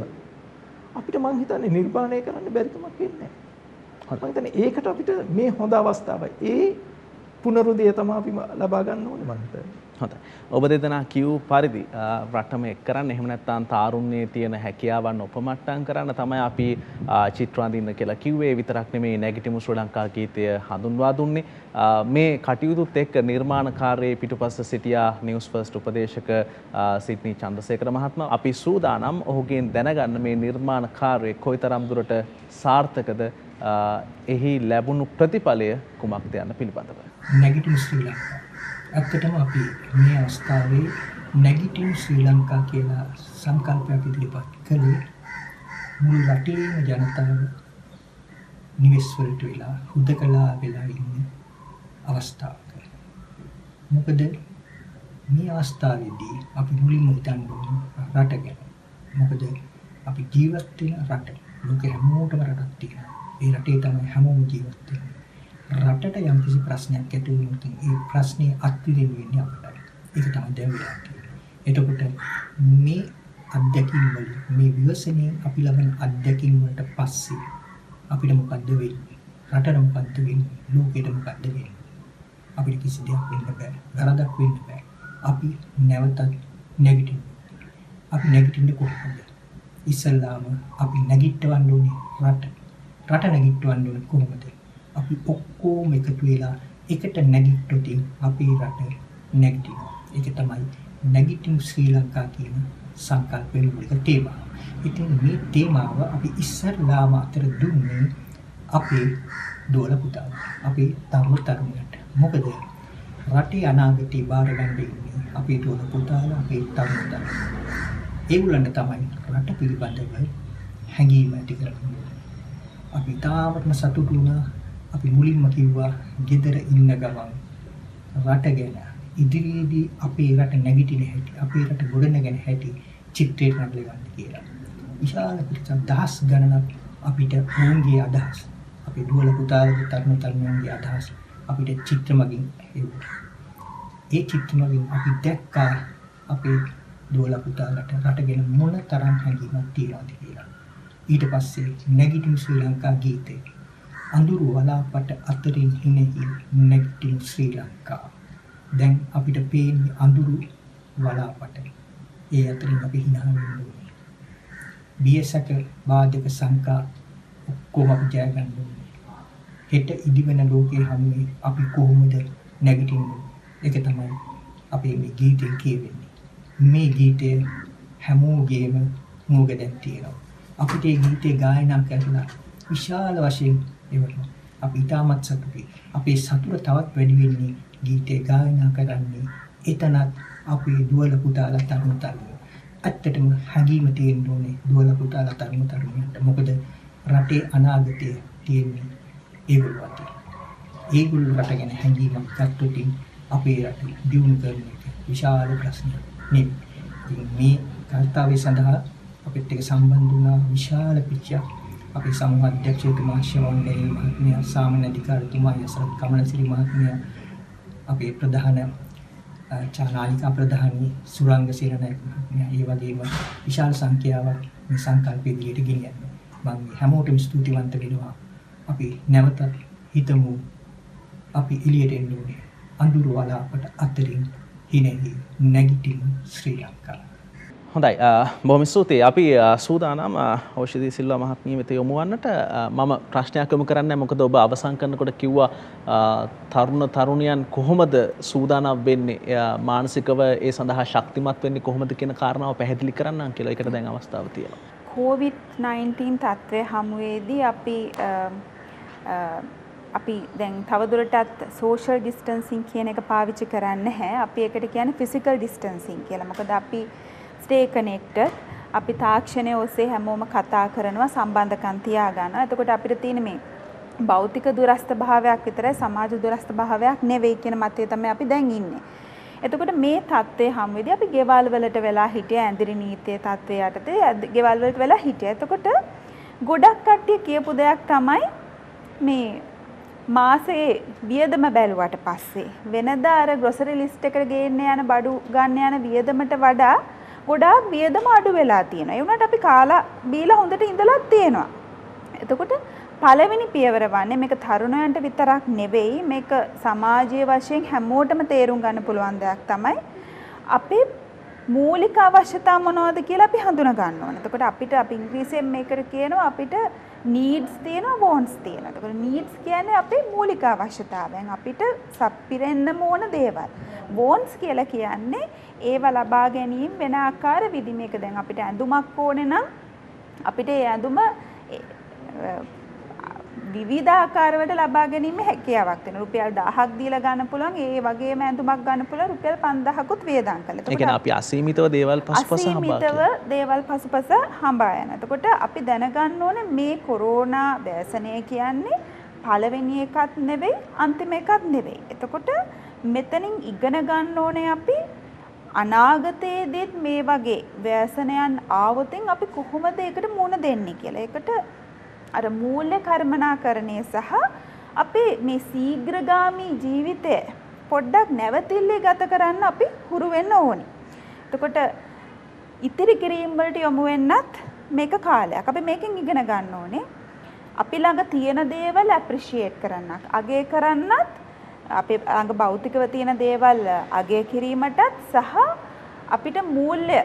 අපිට මං හිතන්නේ නිර්මාණය කරන්න බැරි කමක් වෙන්නේ නැහැ. මං හිතන්නේ ඒකට අපිට මේ හොඳ අවස්ථාවයි. ඒ පුනරුදය තමයි අපි ලබා ගන්න ඕනේ මං හිතන්නේ. හොඳයි. ඔබ දෙදෙනා කිව් පරිදි රටම එක් කරන්න එහෙම නැත්නම් තාරුණ්‍යයේ තියෙන හැකියාවන් උපමට්ටම් කරන්න තමයි අපි චිත්‍රාඳින්න කියලා කිව්වේ. විතරක් නෙමෙයි නැගිටිමු ශ්‍රී ලංකා ගීතය හඳුන්වා දුන්නේ. මේ කටයුතුත් එක්ක නිර්මාණකාරයේ පිටුපස්ස සිටියා නිවුස් ෆර්ස්ට් උපදේශක සිඩ්නි චන්ද්‍රසේකර මහත්මයා. අපි සූදානම් ඔහුගෙන් දැනගන්න මේ නිර්මාණකාරයේ කොයිතරම් දුරට සාර්ථකද, එහි ලැබුණු ප්‍රතිඵලය කුමක්ද යන පිළිබඳව. නැගිටිමු ශ්‍රී ලංකා. ඇත්තටම අපි මේ අවස්ථාවේ නැගිටිමු ශ්‍රී ලංකා කියලා සංකල්පයක් ඉදිරිපත් කළේ මුළු රටේම ජනතාව නිවෙස් වලට වෙලා හුදකලා වෙලා ඉන්න අවස්ථාවක. මොකද මේ අවස්ථාවේදී අපි මුලින්ම හිතන්න ඕනේ රට ගැන. මොකද අපි ජීවත් වෙන රට ලෝකෙ හැමෝටම රටක් තියෙනවා. ඒ රටේ තමයි හැමෝම ජීවත් වෙන්නේ. රටට යම් කිසි ප්‍රශ්නයක් ඇති වුණොත් ඒ ප්‍රශ්නේ අත්විඳින්න වෙන්නේ අපිටයි. ඒක තමයි දැන් වෙලා තියෙන්නේ. එතකොට මේ අත්දැකීම් වල මේ විවසනයේ අපි ලබන අත්දැකීම් වලට පස්සේ අපිට මොකද්ද වෙන්නේ? රටට මොකද්ද වෙන්නේ? ලෝකෙට මොකද්ද වෙන්නේ? අපිට කිසි දෙයක් වෙන්න බෑ. වැරදක් වෙන්න බෑ. අපි නැවතත් නැගිටින්න. අපි නැගිටින්නේ කොහොමද? ඉස්සල්ලාම අපි නැගිටවන්න ඕනේ රට. රට නැගිටවන්න ඕනේ කොහොමද? අපි ඔක්කොම එකතු වෙලා එකට නැගිට්ටොත් අපේ රට නැගිටිනවා. ඒක තමයි නැගිටිමු ශ්‍රී ලංකා කියන සංකල්පයේ මූලික තේමාව. ඉතින් මේ තේමාව අපි ඉස්සරලාම අතර දුන්නේ අපේ දෝල පුතාට, අපේ තරුණයට. මොකද රටේ අනාගතේ බාර ගන්න ඉන්නේ අපේ දෝල පුතාලා, අපේ තරුණයන්. ඒගොල්ලන්ට තමයි රට පිළිබඳව හැඟීම ඇති කරගන්න. අපි තාමත්ම සතුටු වුණා. අපි මුලින්ම කිව්වා ගෙදර ඉන්න ගමන් රට ගැන ඉදිරියේදී අපේ රට නැගිටින හැටි, අපේ රට ගොඩනගෙන හැටි චිත්‍රයට නගල ගන්න කියලා. විශාල පිටසක් දහස් ගණනක් අපිට ඔවුන්ගේ අදහස්, අපේ දුවල පුතාලගේ තරුණ තරුණියන්ගේ අදහස් අපිට චිත්‍ර මගින් එවුවා. ඒ චිත්‍ර මගින් අපි දැක්කා අපේ දුවල පුතාලට රට ගැන මොන තරම් හැඟීමක් තියනවද කියලා. ඊට පස්සේ නැගිටින ශ්‍රී ලංකා ගීතේ අඳුරු වලාපට අතරින් හිනෙහි නැගිටින ශ්‍රී ලංකා. දැන් අපිට පේන්නේ අඳුරු වලාපට. ඒ අතරින් අපි hina වෙන්න ඕනේ. බියසක වාදක සංකා ඔක්කොම අපි ජය ගන්න ඕනේ. හෙට ඉදිවෙන ලෝකයේ හැමෝම අපි කොහොමද නැගිටින්නේ? ඒක තමයි අපේ මේ ගීතේ කියවෙන්නේ. මේ ගීතය හැමෝගේම මෝගෙන් තියෙනවා. අපිට මේ ගීතේ ගායනා කරලා විශාල වශයෙන් එවනවා. අපි ඊටමත් සතුටුයි. අපේ සතුට තවත් වැඩි වෙන්නේ ගීතේ ගායනා කරන්නේ එතනත් අපේ දුවල පුතාලා තරුණ තරුණියෝ. ඇත්තටම හැඟීම තියෙන්න ඕනේ දුවල පුතාලා තරුණ තරුණියන්ට. මොකද රටේ අනාගතය තියෙන්නේ ඒගොල්ලෝ අතේ. ඒගොල්ලෝ රට ගැන හැඟීමක් ගත්තොත් අපේ රට දියුණු කරන එක විශාල ප්‍රශ්නයක් නෙවෙයි. ඉතින් මේ කාර්යය සඳහා අපිට එක සම්බන්ධ වුණා විශාල පිටියක් අපේ සමූහ අධ්‍යක්ෂතුමා ශවණ ඩෙල් මහත්මයා, සාමාන්‍ය අධිකාරිතුමා යසරත් කමලසිරි මහත්මයා, අපේ ප්‍රධාන චානාලිකා ප්‍රධානී සුරංග සේනානායක මහත්මයා, ඒ වගේම විශාල සංඛ්‍යාවක් මේ සංකල්ප ඉදිරියට ගෙනියන්න. මම හැමෝටම ස්තුතිවන්ත වෙනවා. අපි නැවතත් හිතමු අපි එළියට එන්න ඕනේ. අඳුරු වලාපට අතරින් හිනෙහි නැගිටින ශ්‍රී ලංකාව. හොඳයි, බොහොම ස්තුතියි. අපි සූදානම් ඖෂධී සිල්වා මහත්මිය වෙත යොමු වන්නට. මම ප්‍රශ්නයක් යොමු කරන්නේ මොකද ඔබ අවසන් කරනකොට කිව්වා තරුණ තරුණියන් කොහොමද සූදානම් වෙන්නේ මානසිකව ඒ සඳහා ශක්තිමත් වෙන්නේ කොහොමද කියන කාරණාව පැහැදිලි කරන්නම් කියලා. ඒකට දැන් අවස්ථාව තියෙනවා. COVID-19 තත්ත්වය හමුවේදී අපි දැන් තවදුරටත් social distancing කියන එක පාවිච්චි කරන්නේ නැහැ. අපි ඒකට කියන්නේ physical distancing කියලා. මොකද අපි stay connected. අපි තාක්ෂණය ඔස්සේ හැමෝම කතා කරනවා, සම්බන්ධකම් තියාගන්නවා. එතකොට අපිට තියෙන මේ භෞතික දුරස්ත භාවයක් විතරයි, සමාජ දුරස්ත භාවයක් නෙවෙයි කියන මතය තමයි අපි දැන් ඉන්නේ. එතකොට මේ தත්ත්වය හැමෙදී අපි ගෙවල් වලට වෙලා හිටිය ඇඳිරි නීතියේ தත්ත්වය යටතේ ගෙවල් වලට වෙලා හිටිය. එතකොට ගොඩක් කට්ටිය කියපු දෙයක් තමයි මේ මාසේ වියදම බැලුවට පස්සේ වෙනදා අර ග්‍රොසරි ලිස්ට් එකට ගේන්න යන බඩු ගන්න යන වියදමට වඩා ගොඩාක් වියදම අඩු වෙලා තියෙනවා. ඒ වුණාට අපි කාලා බීලා හොඳට ඉඳලා තියෙනවා. එතකොට පළවෙනි පියවර වන්නේ මේක තරුණයන්ට විතරක් නෙවෙයි, මේක සමාජීය වශයෙන් හැමෝටම තේරුම් ගන්න පුළුවන් දෙයක් තමයි අපේ මූලික අවශ්‍යතා මොනවද කියලා අපි හඳුනා ගන්න ඕනේ. එතකොට අපිට ඉංග්‍රීසියෙන් මේකට කියනවා අපිට needs තියෙනවා, wants තියෙනවා. එතකොට needs කියන්නේ අපේ මූලික අවශ්‍යතාවයන්, අපිට සපිරෙන්න ඕන දේවල්. wants කියලා කියන්නේ ඒව ලබා ගැනීම වෙන ආකාර විදි. මේක දැන් අපිට ඇඳුමක් ඕනේ නම් අපිට ඒ ඇඳුම විවිධ ආකාරවලට ලබා ගැනීම හැකියාවක් තියෙනවා. රුපියල් 1000ක් දීලා ගන්න පුළුවන්. ඒ වගේම ඇඳුමක් ගන්න පුළුවන් රුපියල් 5000කුත් වේදම් කරලා. ඒ කියන්නේ අපි අසීමිතව දේවල් පසුපස හඹා යන. එතකොට අපි දැනගන්න ඕනේ මේ කොරෝනා ව්‍යසනය කියන්නේ පළවෙනි එකක් නෙවෙයි, අන්තිම එකක් නෙවෙයි. එතකොට මෙතනින් ඉගෙන ගන්න ඕනේ අපි අනාගතයේදීත් මේ වගේ ව්‍යසනයන් ආවොතින් අපි කොහොමද ඒකට මුහුණ දෙන්නේ කියලා. ඒකට අර මූල්‍ය කර්මනාකරණය සහ අපේ මේ ශීඝ්‍රගාමී ජීවිතය පොඩ්ඩක් නැවතිල්ලේ ගත කරන්න අපි හුරු වෙන්න ඕනි. එතකොට ඉතිරි කිරීම වලට යොමු වෙන්නත් මේක කාලයක්. අපි මේකෙන් ඉගෙන ගන්න ඕනේ. අපි ළඟ තියෙන දේවල් ඇප්‍රීෂিয়েට් කරන්නත්, අගය කරන්නත්, අපේ ළඟ භෞතිකව තියෙන දේවල් අගය කිරීමටත් සහ අපිට මූල්‍ය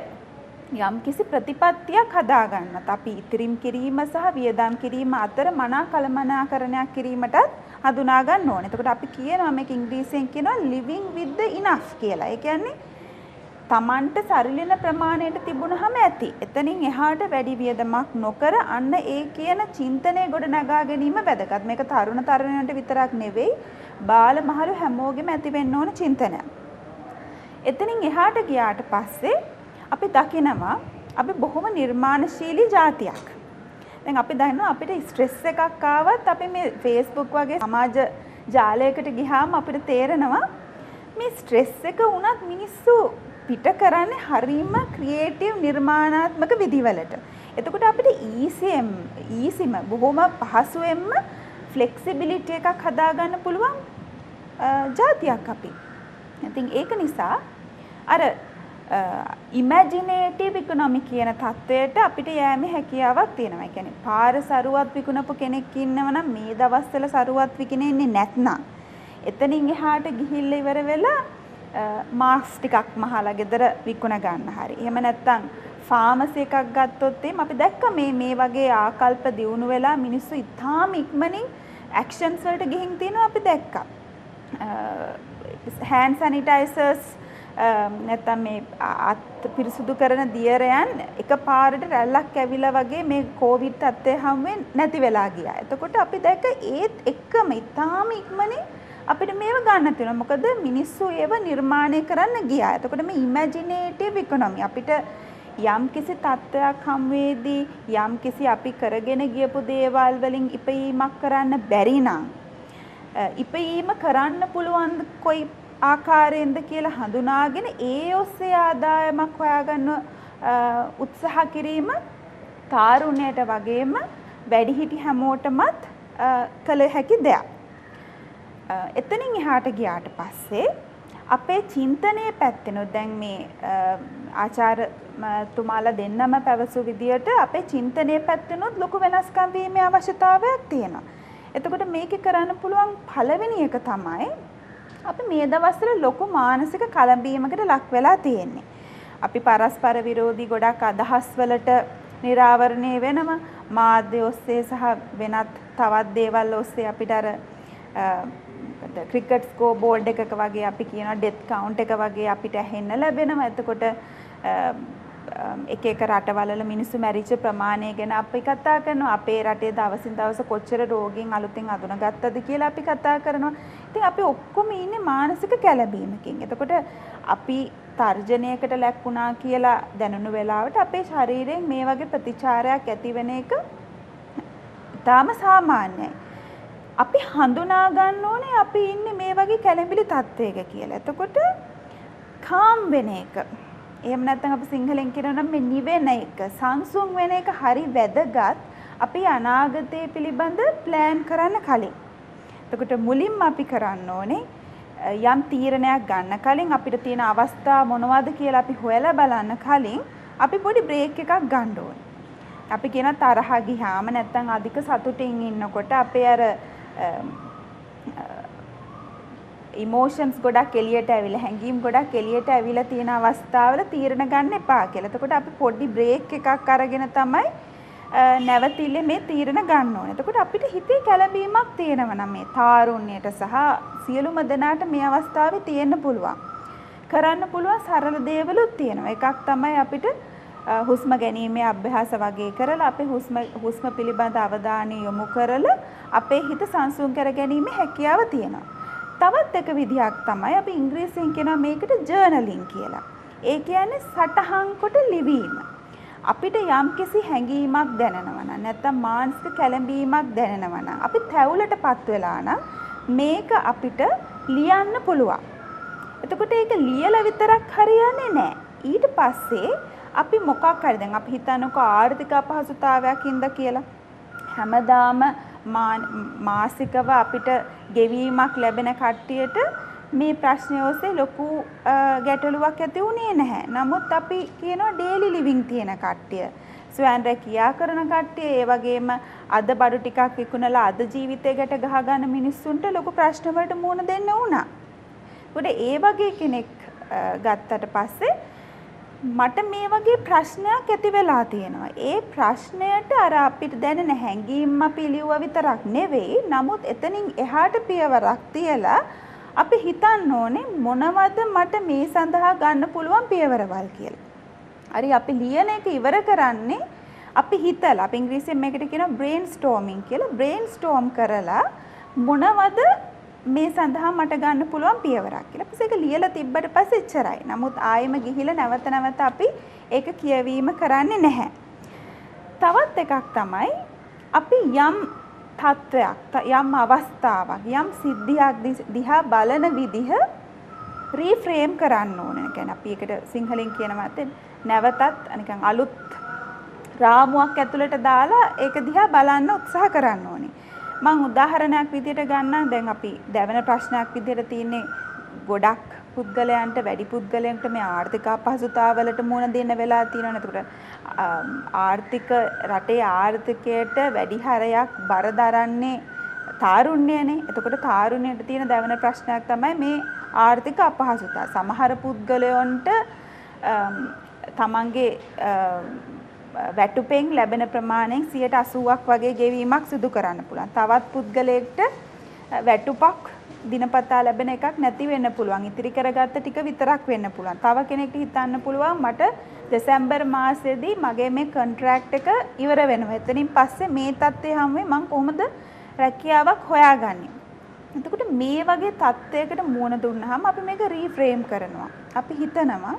යම් කිසි ප්‍රතිපත්තියක් හදාගන්නත්, අපි ඉතිරිම් කිරීම සහ වියදම් කිරීම අතර මනා කළමනාකරණයක් කිරීමටත් හඳුනා ගන්න ඕනේ. එතකොට අපි කියනවා මේක ඉංග්‍රීසියෙන් කියනවා living with the enough කියලා. ඒ කියන්නේ Tamanට සරිලන ප්‍රමාණයට තිබුණාම ඇති. එතනින් එහාට වැඩි වියදමක් නොකර අන්න ඒ කියන චින්තනය ගොඩ නගා ගැනීම වැදගත්. මේක තරුණ තරුණියන්ට විතරක් නෙවෙයි, බාල මහලු හැමෝගෙම ඇති වෙන්න ඕන චින්තනයක්. එතනින් එහාට ගියාට පස්සේ අපි දකිනවා අපි බොහොම නිර්මාණශීලී ජාතියක්. දැන් අපි දන්නවා අපිට ස්ට්‍රෙස් එකක් ආවත් අපි මේ Facebook වගේ සමාජ ජාලයකට ගියාම අපිට තේරෙනවා මේ ස්ට්‍රෙස් එක වුණත් මිනිස්සු පිට කරන්නේ හරීම ක්‍රියේටිව් නිර්මාණාත්මක විදිවලට. එතකොට අපිට ඊසිම බොහොම පහසුවෙන්ම ෆ්ලෙක්සිබිලිටි එකක් හදාගන්න පුළුවන් ජාතියක් අපි. ඉතින් ඒක නිසා අර ඉමැජිනේටිව් ඉකොනොමි කියන තත්වයට අපිට යෑමේ හැකියාවක් තියෙනවා. ඒ කියන්නේ පාර සරුවත් විකුණපු කෙනෙක් ඉන්නව නම් මේ දවස්වල සරුවත් විකිනෙන්නේ නැත්නම් එතනින් එහාට ගිහිල්ලා ඉවර වෙලා මාස්ක් ටිකක් මහලා ගෙදර විකුණ ගන්න හරි. එහෙම නැත්නම් ෆාමසි එකක් ගත්තොත් අපි දැක්ක මේ වගේ ආකල්ප දියුණු වෙලා මිනිස්සු ඉතාම ඉක්මනින් ඇක්ෂන්ස් වලට ගිහින් තියෙනවා අපි දැක්කා. hand sanitizers නැත්නම් මේ අත් පිරිසුදු කරන දියරයන් එකපාරට රැල්ලක් ඇවිලා වගේ මේ කොවිඩ් තත්ත්වය හැමෙන් නැති වෙලා ගියා. එතකොට අපි දැක්ක ඒත් එක්කම ඉතාම ඉක්මනින් අපිට මේව ගන්න තියෙනවා. මොකද මිනිස්සු ඒව නිර්මාණය කරන්න ගියා. එතකොට මේ ඉමැජිනේටිව් ඉකොනොමි අපිට යම් කිසි තත්ත්වයක් හම්වේදී යම් කිසි අපි කරගෙන ගියපු දේවල් වලින් ඉපීමක් කරන්න බැරි නම් ඉපීම කරන්න පුළුවන් කොයි ආකාරයෙන්ද කියලා හඳුනාගෙන ඒ ඔස්සේ ආදායමක් හොයාගන්න උත්සාහ කිරීම තාරුණ්‍යයට වගේම වැඩිහිටි හැමෝටමත් කළ හැකි දෙයක්. එතනින් එහාට ගියාට පස්සේ අපේ චින්තනයේ පැත්තෙනුත් දැන් මේ ආචාර්යතුමාලා දෙන්නම පැවසු විදියට අපේ චින්තනයේ පැත්තෙනුත් ලොකු වෙනස්කම් වීමේ අවශ්‍යතාවයක් තියෙනවා. එතකොට මේක කරන්න පුළුවන් පළවෙනි එක තමයි අපි මේ දවස්වල ලොකු මානසික කලබීමකට ලක් වෙලා තියෙන්නේ. අපි පරස්පර විරෝධී ගොඩක් අදහස් වලට නිරාවරණය වෙනවා. මාධ්‍ය ඔස්සේ සහ වෙනත් තවත් දේවල් ඔස්සේ අපිට අර ක්‍රිකට් ස්කෝර් බෝඩ් එකක වගේ අපි කියනවා ඩෙත් කවුන්ට් එක වගේ අපිට ඇහෙන්න ලැබෙනවා. එතකොට එක එක රටවල මිනිස්සු මැරිච්ච ප්‍රමාණය ගැන අපි කතා කරනවා. අපේ රටේ දවසින් දවස කොච්චර රෝගීන් අලුතෙන් අඳුනගත්තද කියලා අපි කතා කරනවා. ඉතින් අපි ඔක්කොම ඉන්නේ මානසික කැළඹීමකින්. එතකොට අපි තර්ජනයකට ලැක්ුණා කියලා දැනුණු වෙලාවට අපේ ශරීරයෙන් මේ වගේ ප්‍රතිචාරයක් ඇති වෙන එක ඉතාම සාමාන්‍යයි. අපි හඳුනා ගන්න ඕනේ අපි ඉන්නේ මේ වගේ කැළඹිලි තත්ත්වයක කියලා. එතකොට කාම් වෙන එක. එහෙම නැත්නම් අපි සිංහලෙන් කියනවා නම් මේ නිවෙන එක, සංසුන් වෙන එක හරි වැදගත්. අපි අනාගතය පිළිබඳ ප්ලෑන් කරන්න කලින්. එතකොට මුලින්ම අපි කරන්න ඕනේ යම් තීරණයක් ගන්න කලින් අපිට තියෙන අවස්ථා මොනවද කියලා අපි හොයලා බලන්න කලින් අපි පොඩි බ්‍රේක් එකක් ගන්න ඕනේ. අපි කියන තරහ ගියාම නැත්නම් අධික සතුටින් ඉන්නකොට අපේ අර ඉමෝෂන්ස් ගොඩක් එළියට ඇවිල්ලා හැඟීම් ගොඩක් එළියට ඇවිල්ලා තියෙන අවස්ථාවල තීරණ ගන්න එපා කියලා. එතකොට අපි පොඩි බ්‍රේක් එකක් අරගෙන තමයි නැවතිල්ලේ මේ තීරණ ගන්න ඕනේ. එතකොට අපිට හිතේ කැළඹීමක් තියෙනවා නම් මේ තාරුණ්‍යයට සහ සියලුම දෙනාට මේ අවස්ථාවේ තියෙන්න පුළුවන්. කරන්න පුළුවන් සරල දේවලුත් තියෙනවා. එකක් තමයි අපිට හුස්ම ගැනීමේ අභ්‍යාස වගේ කරලා අපේ හුස්ම පිළිබඳ අවධානය යොමු කරලා අපේ හිත සංසුන් කර ගැනීමේ හැකියාව තියෙනවා. තවත් එක විදිහක් තමයි අපි ඉංග්‍රීසියෙන් කියනවා මේකට ජර්නලින් කියලා. ඒ කියන්නේ සටහන් කොට ලිවීම. අපිට යම්කිසි හැඟීමක් දැනෙනවා නම් නැත්නම් මානසික කැළඹීමක් දැනෙනවා නම් අපි තැවුලටපත් වෙලා නම් මේක අපිට ලියන්න පුළුවන්. එතකොට ඒක ලියලා විතරක් හරියන්නේ නැහැ. ඊට පස්සේ අපි මොකක් හරි දැන් අපි හිතන්නකෝ ආර්ථික අපහසුතාවයක් හින්දා කියලා හැමදාම මාසිකව අපිට ගෙවීමක් ලැබෙන කට්ටියට මේ ප්‍රශ්නය ඔස්සේ ලොකු ගැටලුවක් ඇති වුණේ නැහැ. නමුත් අපි කියනවා ඩේලි ලිවිං තියෙන කට්ටිය, ස්වයං රැකියා කරන කට්ටිය, ඒ වගේම අද බඩු ටිකක් විකුණලා අද ජීවිතේ ගැට ගහ ගන්න මිනිස්සුන්ට ලොකු ප්‍රශ්න වලට මුහුණ දෙන්න වුණා. ඒකට ඒ වගේ කෙනෙක් ගත්තට පස්සේ මට මේ වගේ ප්‍රශ්නයක් ඇති වෙලා තියෙනවා. ඒ ප්‍රශ්නයට අර අපිට දැනෙන හැඟීම් අපි ලියුවා විතරක් නෙවෙයි. නමුත් එතනින් එහාට පියවරක් තියලා අපි හිතන්න ඕනේ මොනවද මට මේ සඳහා ගන්න පුළුවන් පියවරවල් කියලා. හරි අපි ලියන එක ඉවර කරන්නේ අපි හිතලා අපි ඉංග්‍රීසියෙන් මේකට කියනවා බ්‍රේන් ස්ටෝමින් කියලා. බ්‍රේන් ස්ටෝම් කරලා මොනවද මේ සඳහා මට ගන්න පුළුවන් පියවරක් කියලා. ඊපස්සේ ඒක ලියලා තිබ්බට පස්සේ එච්චරයි. නමුත් ආයෙම ගිහිලා නැවත අපි ඒක කියවීම කරන්නේ නැහැ. තවත් එකක් තමයි අපි යම් තත්වයක්, යම් අවස්ථාවක්, යම් සිද්ධියක් දිහා බලන විදිහ රීෆ්‍රේම් කරන්න ඕනේ. කියන්නේ අපි ඒකට සිංහලෙන් කියනවා නැවතත් නිකන් අලුත් රාමුවක් ඇතුළට දාලා ඒක දිහා බලන්න උත්සාහ කරන්න ඕනේ. මම උදාහරණයක් විදිහට ගන්නම්. දැන් අපි දැවෙන ප්‍රශ්නයක් විදිහට තියෙන්නේ ගොඩක් පුද්ගලයන්ට වැඩි පුද්ගලයන්ට මේ ආර්ථික අපහසුතාවලට මුහුණ දෙන්න වෙලා තියෙනවා. එතකොට ආර්ථික රටේ ආර්ථිකයට වැඩි හරයක් බර දරන්නේ තාරුණ්‍යනේ. එතකොට තාරුණ්‍යයට තියෙන දැවෙන ප්‍රශ්නයක් තමයි මේ ආර්ථික අපහසුතාව. සමහර පුද්ගලයන්ට තමන්ගේ වැටුපෙන් ලැබෙන ප්‍රමාණයෙන් 80%ක් වගේ ගෙවීමක් සිදු කරන්න පුළුවන්. තවත් පුද්ගලයෙක්ට වැටුපක් දිනපතා ලැබෙන එකක් නැති වෙන්න පුළුවන්. ඉතිරි කරගත්ත ටික විතරක් වෙන්න පුළුවන්. තව කෙනෙක්ට හිතන්න පුළුවන් මට දෙසැම්බර් මාසෙදී මගේ මේ කොන්ට්‍රැක්ට් එක ඉවර වෙනවා. එතනින් පස්සේ මේ තත්ත්වය හැමෝම මම කොහොමද රැකියාවක් හොයාගන්නේ? එතකොට මේ වගේ තත්ත්වයකට මුහුණ දුන්නාම අපි මේක රීෆ්‍රේම් කරනවා. අපි හිතනවා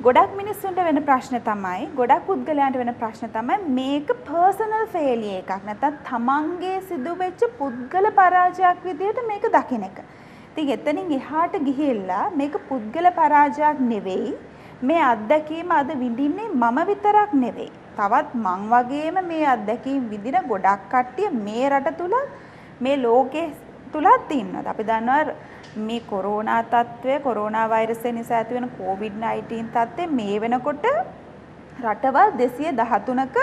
ගොඩක් මිනිස්සුන්ට වෙන ප්‍රශ්න තමයි ගොඩක් පුද්ගලයන්ට වෙන ප්‍රශ්න තමයි මේක පර්සනල් ෆේලියර් එකක් නැත්නම් තමන්ගේ සිදුවෙච්ච පුද්ගල පරාජයක් විදිහට මේක දකින එක. ඉතින් එතනින් එහාට ගිහිල්ලා මේක පුද්ගල පරාජයක් නෙවෙයි. මේ අත්දැකීම අද විඳින්නේ මම විතරක් නෙවෙයි. තවත් මං වගේම මේ අත්දැකීම් විඳින ගොඩක් කට්ටිය මේ රට තුල මේ ලෝකේ තුලත් ඉන්නවා. අපි දන්නවා මේ කොරෝනා තත්ත්වය කොරෝනා වෛරසය නිසා ඇති වෙන COVID-19 තත්ත්වය මේ වෙනකොට රටවල් 213ක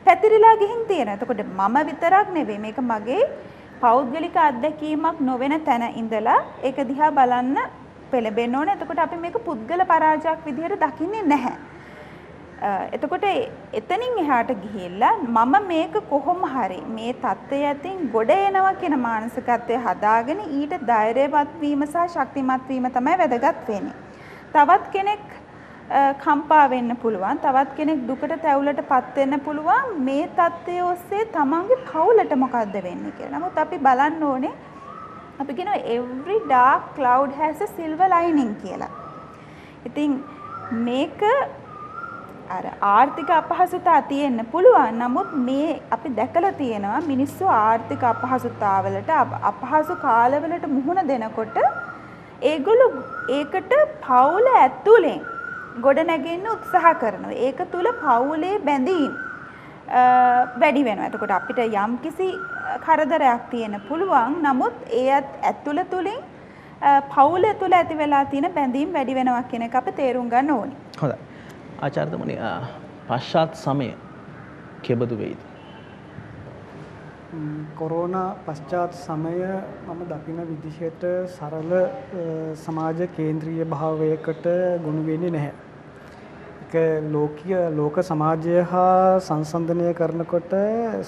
පැතිරිලා ගිහින් තියෙනවා. එතකොට මම විතරක් නෙවෙයි මේක මගේ පෞද්ගලික අත්දැකීමක් නොවන තැන ඉඳලා ඒක දිහා බලන්න පෙළඹෙන්න ඕනේ. එතකොට අපි මේක පුද්ගල පරාජයක් විදිහට දකින්නේ නැහැ. එතකොට එතනින් එහාට ගිහිල්ලා මම මේක කොහොම හරි මේ தත්ත්වය ඇතින් ගොඩ එනවා කියන මානසිකත්වය හදාගෙන ඊට ධෛර්යවත් වීම සහ ශක්තිමත් වීම තමයි වැදගත් වෙන්නේ. තවත් කෙනෙක් කම්පා වෙන්න පුළුවන්. තවත් කෙනෙක් දුකට තැවුලටපත් වෙන්න පුළුවන්. මේ தත්ත්වය ඔස්සේ තමන්ගේ පවුලට මොකද්ද වෙන්නේ කියලා. නමුත් අපි බලන්න ඕනේ අපි කියනවා every dark cloud has a silver lining කියලා. ඉතින් මේක අර ආර්ථික අපහසුතාව තියෙන්න පුළුවන්. නමුත් මේ අපි දැකලා තියෙනවා මිනිස්සු ආර්ථික අපහසුතාවලට අපහසු කාලවලට මුහුණ දෙනකොට ඒගොල්ලෝ ඒකට පවුල ඇතුලෙන් ගොඩ නැගෙන්න උත්සාහ කරනවා. ඒක තුල පවුලේ බැඳීම් වැඩි වෙනවා. එතකොට අපිට යම්කිසි කරදරයක් තියෙන පුළුවන්. නමුත් ඒ ඇතුළ තුලින් පවුල තුල ඇති වෙලා තියෙන බැඳීම් වැඩි වෙනවා කියන එක අපි තේරුම් ගන්න ඕනේ. හොඳයි. ආචාර්යතුමනි පශ්චාත් සමය කෙබඳු වෙයිද? කොරෝනා පශ්චාත් සමය මම දකින විදිහට සරල සමාජ කේන්ද්‍රීය භාවයකට ගොනු වෙන්නේ නැහැ. ඒක ලෝක සමාජය හා සංසන්දනය කරනකොට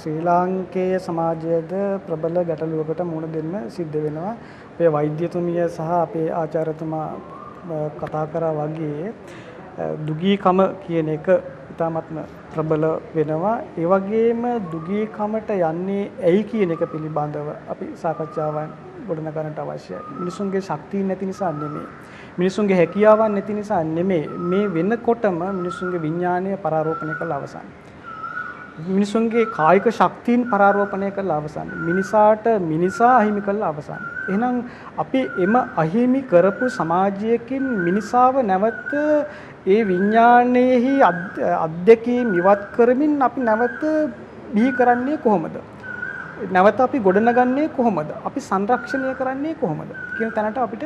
ශ්‍රී ලාංකේය සමාජයේද ප්‍රබල ගැටලුවකට මුහුණ දෙන්න සිද්ධ වෙනවා. අපේ වෛද්‍යතුමිය සහ අපේ ආචාර්යතුමා කතා කරා වගේ දුගීකම කියන එක ඉතාමත්ම ප්‍රබල වෙනවා. ඒ වගේම දුගීකමට යන්නේ ඇයි කියන එක පිළිබඳව අපි සාකච්ඡාවන් ගොඩනගන්නට අවශ්‍යයි. මිනිසුන්ගේ ශක්තිය නැති නිසා නෙමෙයි. මිනිසුන්ගේ හැකියාවන් නැති නිසා නෙමෙයි. මේ වෙනකොටම මිනිසුන්ගේ විඥානය පරාරෝපණය කළ අවසන්. මිනිසුන්ගේ කායික ශක්තියින් පරාරෝපණය කළ අවසන්. මිනිසාට මිනිසා අහිමි කළ අවසන්. එහෙනම් අපි එම අහිමි කරපු සමාජයකින් මිනිසාව නැවත ඒ විඥානයේහි අධ්‍යක්ීම් ඉවත් කරමින් අපි නැවත බිහි කරන්නේ කොහොමද? නැවත අපි ගොඩනගන්නේ කොහොමද? අපි සංරක්ෂණය කරන්නේ කොහොමද? කියන තැනට අපිට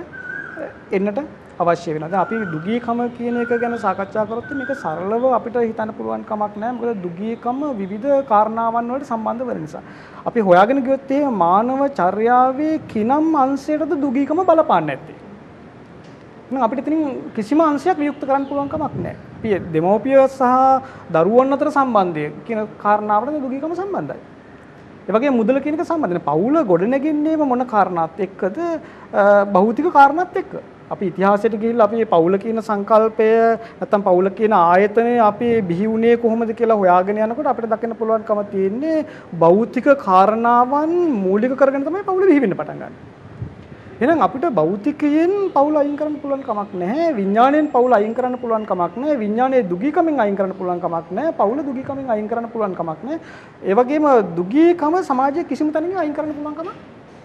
එන්නට අවශ්‍ය වෙනවා. දැන් අපි දුගීකම කියන එක ගැන සාකච්ඡා කරොත් මේක සරලව අපිට හිතන්න පුළුවන් කමක් නැහැ. මොකද දුගීකම විවිධ කාරණාවන් වලට සම්බන්ධ වෙන නිසා. අපි හොයාගෙන ගියොත් ඒ මානව චර්යාවේ කිනම් අංශයටද දුගීකම බලපාන්නේ නැත්තේ. එහෙනම් අපිට ඉතින් කිසිම අංශයක් වියුක්ත කරන්න පුළුවන් කමක් නැහැ. අපි දෙමව්පිය සහ දරුවන් අතර සම්බන්ධය කියන කාරණාවට දුගීකම සම්බන්ධයි. ඒ වගේම මුදල කියන එක සම්බන්ධයි. පවුල ගොඩනැගෙන්නේම මොන කාරණාත් එක්කද? භෞතික කාරණාත් එක්ක. අපි ඉතිහාසයට ගිහිල්ලා අපි පවුල කියන සංකල්පය නැත්නම් පවුල කියන ආයතනය අපි බිහි වුණේ කොහොමද කියලා හොයාගෙන යනකොට අපිට දකින්න පුළුවන්කම තියෙන්නේ භෞතික කාරණාවන් මූලික කරගෙන තමයි පවුල බිහි වෙන්න පටන් ගන්නේ. එහෙනම් අපිට භෞතිකයෙන් පවුල අයින් කරන්න පුළුවන් කමක් නැහැ. විඥාණයෙන් පවුල අයින් කරන්න පුළුවන් කමක් නැහැ. විඥානයේ දුගීකමෙන් අයින් කරන්න පුළුවන් කමක් නැහැ. පවුල දුගීකමෙන් අයින් කරන්න පුළුවන් කමක් නැහැ. ඒ වගේම දුගීකම සමාජයේ කිසිම තැනකින් අයින් කරන්න පුළුවන් කමක්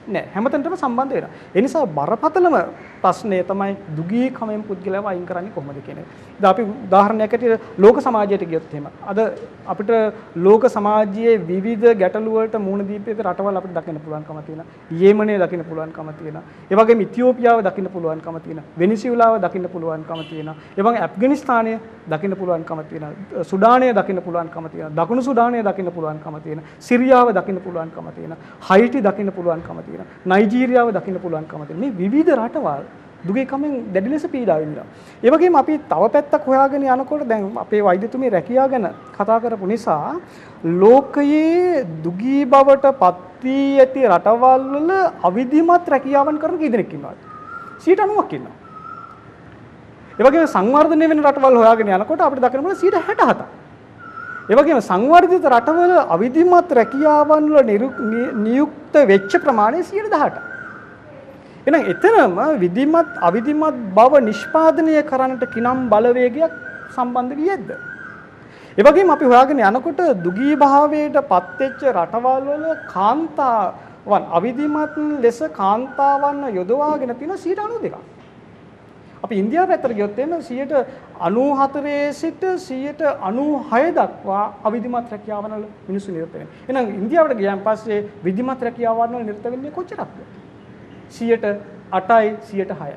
නෑ. හැමතැනටම සම්බන්ධ වෙනවා. ඒ නිසා බරපතලම ප්‍රශ්නය තමයි දුගී කමෙන් පුද්ගලයව අයින් කරන්නේ කොහොමද කියන එක. දැන් අපි උදාහරණයක් ඇටියට ලෝක සමාජයට ගියොත් එහෙම අද අපිට ලෝක සමාජයේ විවිධ ගැටලු වලට මුහුණ දීපේක රටවල් අපිට දකින්න පුළුවන්කම තියෙනවා. යේමනය දකින්න පුළුවන්කම තියෙනවා. ඒ වගේම ඉතියෝපියාව දකින්න පුළුවන්කම තියෙනවා. වෙනිසුලාව දකින්න පුළුවන්කම තියෙනවා. ඒ වගේම ඇෆ්ගනිස්තානය දකින්න පුළුවන්කම තියෙනවා. සුඩානය දකින්න පුළුවන්කම තියෙනවා. දකුණු සුඩානය දකින්න පුළුවන්කම තියෙනවා. සිරියාව දකින්න පුළුවන්කම තියෙනවා. හයිටි දකින්න පුළුවන්කම තියෙනවා. නයිජීරියාව දකින්න පුළුවන්කම තියෙනවා. මේ විවිධ රටවල් දුගීකමෙන් දැඩි ලෙස පීඩා විඳිනවා. ඒ වගේම අපි තව පැත්තක් හොයාගෙන යනකොට දැන් අපේ වෛද්‍යතුමී රැකියාව ගැන කතා කරපු නිසා ලෝකයේ දුගී බවට පත් වී ඇති රටවල් වල අවිධිමත් රැකියාවන් කරන කී දෙනෙක් ඉන්නවද? 90ක් ඉන්නවා. ඒ වගේම සංවර්ධනය වෙන රටවල් හොයාගෙන යනකොට අපිට දකින්න පුළුවන් 67ක්. ඒ වගේම සංවර්ධිත රටවල අවිධිමත් රැකියාවන් වල නියුක්ත වෙච්ච ප්‍රමාණය 18%. එහෙනම් එතනම විධිමත් අවිධිමත් බව නිෂ්පාදනය කරන්නට කිනම් බලවේගයක් සම්බන්ධ වියද්ද? ඒ වගේම අපි හොයාගෙන යනකොට දුගී භාවයට පත්වෙච්ච රටවල් වල කාන්තාවන් අවිධිමත් ලෙස කාන්තාවන් යොදවාගෙන තියෙන 92%. අපි ඉන්දියාව පැත්තට ගියොත් එන්න 94% සිට 96% දක්වා අවිධිමත් රැකියාවන් වල මිනිස්සු නිරත වෙනවා. එහෙනම් ඉන්දියාවට ගියන් පස්සේ විධිමත් රැකියාවන් වල නිරත වෙන්නේ කොච්චරක්ද? 8යි 6යි.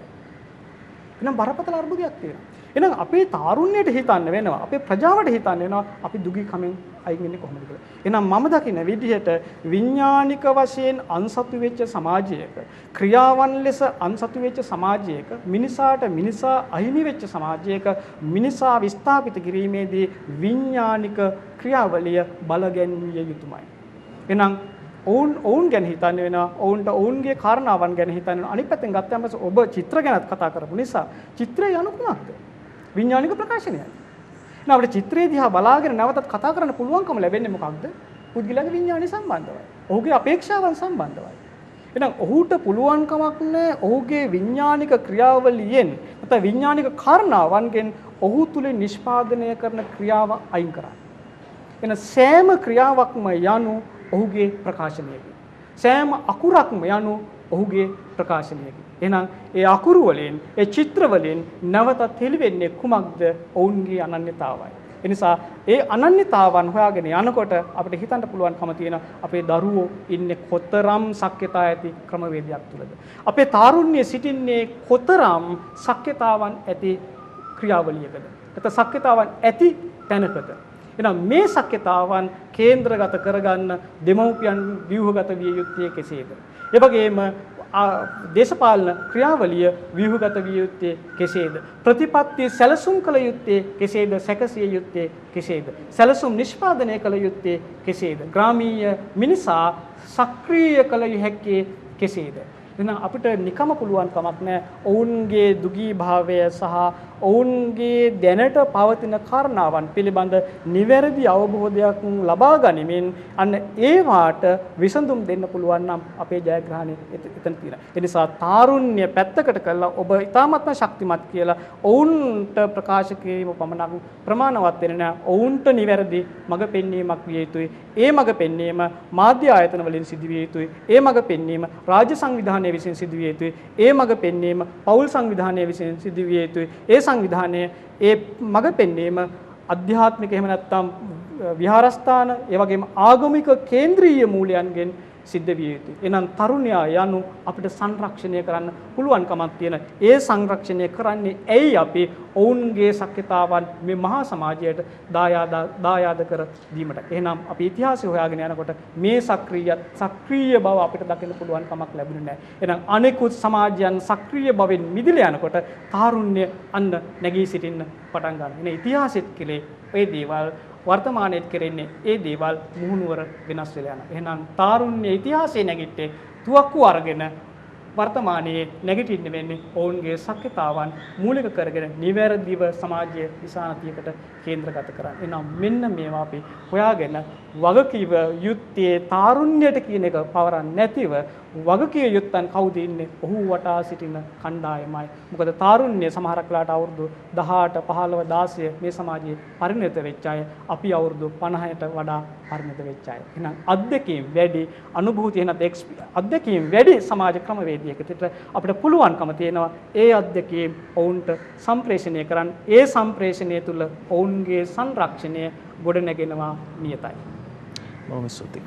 එහෙනම් බරපතල අර්බුදයක් තියෙනවා. එහෙනම් අපේ තාරුණ්‍යයට හිතන්න වෙනවා. අපේ ප්‍රජාවට හිතන්න වෙනවා අපි දුගී කමෙන් අයින් වෙන්නේ කොහොමද කියලා. එහෙනම් මම දකින විදිහට විඥානික වශයෙන් අන්සතු වෙච්ච සමාජයක, ක්‍රියාවන් ලෙස අන්සතු වෙච්ච සමාජයක, මිනිසාට මිනිසා අහිමි වෙච්ච සමාජයක මිනිසා විස්ථාපිත කිරීමේදී විඥානික ක්‍රියාවලිය බලගැන්විය යුතුමයි. එහෙනම් ඔවුන් ගැන හිතන්න වෙනවා. ඔවුන්ට ඔවුන්ගේ කාරණාවන් ගැන හිතන්න වෙනවා. අනිත් පැත්තෙන් ගත්තම ඔබ චිත්‍ර ගැනත් කතා කරපු නිසා චිත්‍රය යනු කුමක්ද? විඥානික ප්‍රකාශනයයි. එහෙනම් අපිට චිත්‍රය දිහා බලාගෙන නැවතත් කතා කරන්න පුළුවන්කම ලැබෙන්නේ මොකක්ද? පුද්ගලයාගේ විඥානය සම්බන්ධවයි. ඔහුගේ අපේක්ෂාවන් සම්බන්ධවයි. එහෙනම් ඔහුට පුළුවන්කමක් නැහැ ඔහුගේ විඥානික ක්‍රියාවලියෙන් නැත්නම් විඥානික කාරණාවන්ගෙන් ඔහු තුලින් නිෂ්පාදනය කරන ක්‍රියාව අයින් කරන්න. එහෙනම් සෑම ක්‍රියාවක්ම යනු ඔහුගේ ප්‍රකාශනයකි. සෑම අකුරක්ම යනු ඔහුගේ ප්‍රකාශනයකි. එහෙනම් ඒ අකුරු වලින් ඒ චිත්‍ර වලින් නැවතත් හෙළිවෙන්නේ කුමක්ද? ඔවුන්ගේ අනන්‍යතාවයි. ඒ නිසා ඒ අනන්‍යතාවන් හොයාගෙන යනකොට අපිට හිතන්න පුළුවන්කම තියෙන අපේ දරුවෝ ඉන්නේ කොතරම් සක්්‍යතා ඇති ක්‍රමවේදයක් තුලද? අපේ තාරුණ්‍ය සිටින්නේ කොතරම් සක්්‍යතාවන් ඇති ක්‍රියාවලියකද? නැත්නම් සක්්‍යතාවන් ඇති තැනකද? එහෙනම් මේ සක්්‍යතාවන් කේන්ද්‍රගත කරගන්න දෙමව්පියන් ව්‍යුහගත විය යුත්තේ කෙසේද? ඒ වගේම දේශපාලන ක්‍රියාවලිය ව්‍යුහගත විය යුත්තේ කෙසේද? ප්‍රතිපත්ති සැලසුම් කළ යුත්තේ කෙසේද? සැකසිය යුත්තේ කෙසේද? සැලසුම් නිෂ්පාදනය කළ යුත්තේ කෙසේද? ග්‍රාමීය මිනිසා සක්‍රීය කළ යුත්තේ කෙසේද? එහෙනම් අපිට නිකම පුළුවන් කමක් නැහැ ඔවුන්ගේ දුගී භාවය සහ ඔවුන්ගේ දැනට පවතින කාරණාවන් පිළිබඳ නිවැරදි අවබෝධයක් ලබා ගනිමින් අන්න ඒවාට විසඳුම් දෙන්න පුළුවන් නම් අපේ ජයග්‍රහණය එතන තියෙනවා. ඒ නිසා තාරුණ්‍ය පැත්තකට කරලා ඔබ ඊ타ත්ම ශක්තිමත් කියලා ඔවුන්ට ප්‍රකාශ කිරීම පමණක් ප්‍රමාණවත් වෙන්නේ නැහැ. ඔවුන්ට නිවැරදි මඟ පෙන්වීමක් විය යුතුයි. ඒ මඟ පෙන්වීම මාධ්‍ය ආයතන වලින් සිදු විය යුතුයි. ඒ මඟ පෙන්වීම රාජ්‍ය සංවිධානය විසින් සිදු විය යුතුයි. ඒ මඟ පෙන්වීම පෞල් සංවිධානය විසින් සිදු විය යුතුයි. ඒ සංවිධානය ඒ මඟ පෙන්වීම අධ්‍යාත්මික එහෙම නැත්නම් විහාරස්ථාන ඒ වගේම ආගමික කේන්ද්‍රීය මූලයන්ගෙන් සිද්ධ විය යුතුයි. එහෙනම් තරුණයා යනු අපිට සංරක්ෂණය කරන්න පුළුවන්කමක් තියෙන. ඒ සංරක්ෂණය කරන්නේ ඇයි අපි ඔවුන්ගේ ශක්්‍යතාවන් මේ මහා සමාජයට දායාද කර දීමට. එහෙනම් අපි ඉතිහාසය හොයාගෙන යනකොට මේ සක්‍රීය බව අපිට දකින්න පුළුවන් කමක් ලැබුණේ නැහැ. එහෙනම් අනෙකුත් සමාජයන් සක්‍රීය බවෙන් මිදලා යනකොට තාරුණ්‍ය අන්න නැගී සිටින්න පටන් ගන්නවා. එනේ ඉතිහාසෙත් කෙලේ ඒ දේවල් වර්තමානයේත් කෙරෙන්නේ ඒ දේවල් මුහුණුවර වෙනස් වෙලා යනවා. එහෙනම් තාරුණ්‍ය ඉතිහාසයේ නැගිට්ටේ තුවක්කු අරගෙන වර්තමානයේ නැගිටින්න වෙන්නේ ඔවුන්ගේ ශක්්‍යතාවන් මූලික කරගෙන නිවැරදිව සමාජයේ විසානතියකට කේන්ද්‍රගත කරන්න. එහෙනම් මෙන්න මේවා අපි හොයාගෙන වගකීම යුත්තේ තාරුණ්‍යයට කියන එක පවරන්නේ නැතිව වගකිය යුත්තන් කවුද ඉන්නේ? ඔහු වටා සිටින කණ්ඩායමයි. මොකද තාරුණ්‍ය සමහරක් වෙලාවට අවුරුදු 18, 15, 16 මේ සමාජයේ පරිණත වෙච්ච අය, අපි අවුරුදු 50ට වඩා පරිණත වෙච්ච අය. එහෙනම් අත්දැකීම් වැඩි, අනුභූතිය අත්දැකීම් වැඩි සමාජ ක්‍රමවේදයකට අපිට පුළුවන්කම තියෙනවා ඒ අත්දැකීම් ඔවුන්ට සම්ප්‍රේෂණය කරන්න. ඒ සම්ප්‍රේෂණය තුළ ඔවුන්ගේ සංරක්ෂණය ගොඩනැගෙනවා නියතයි. බොහොම ස්තුතියි.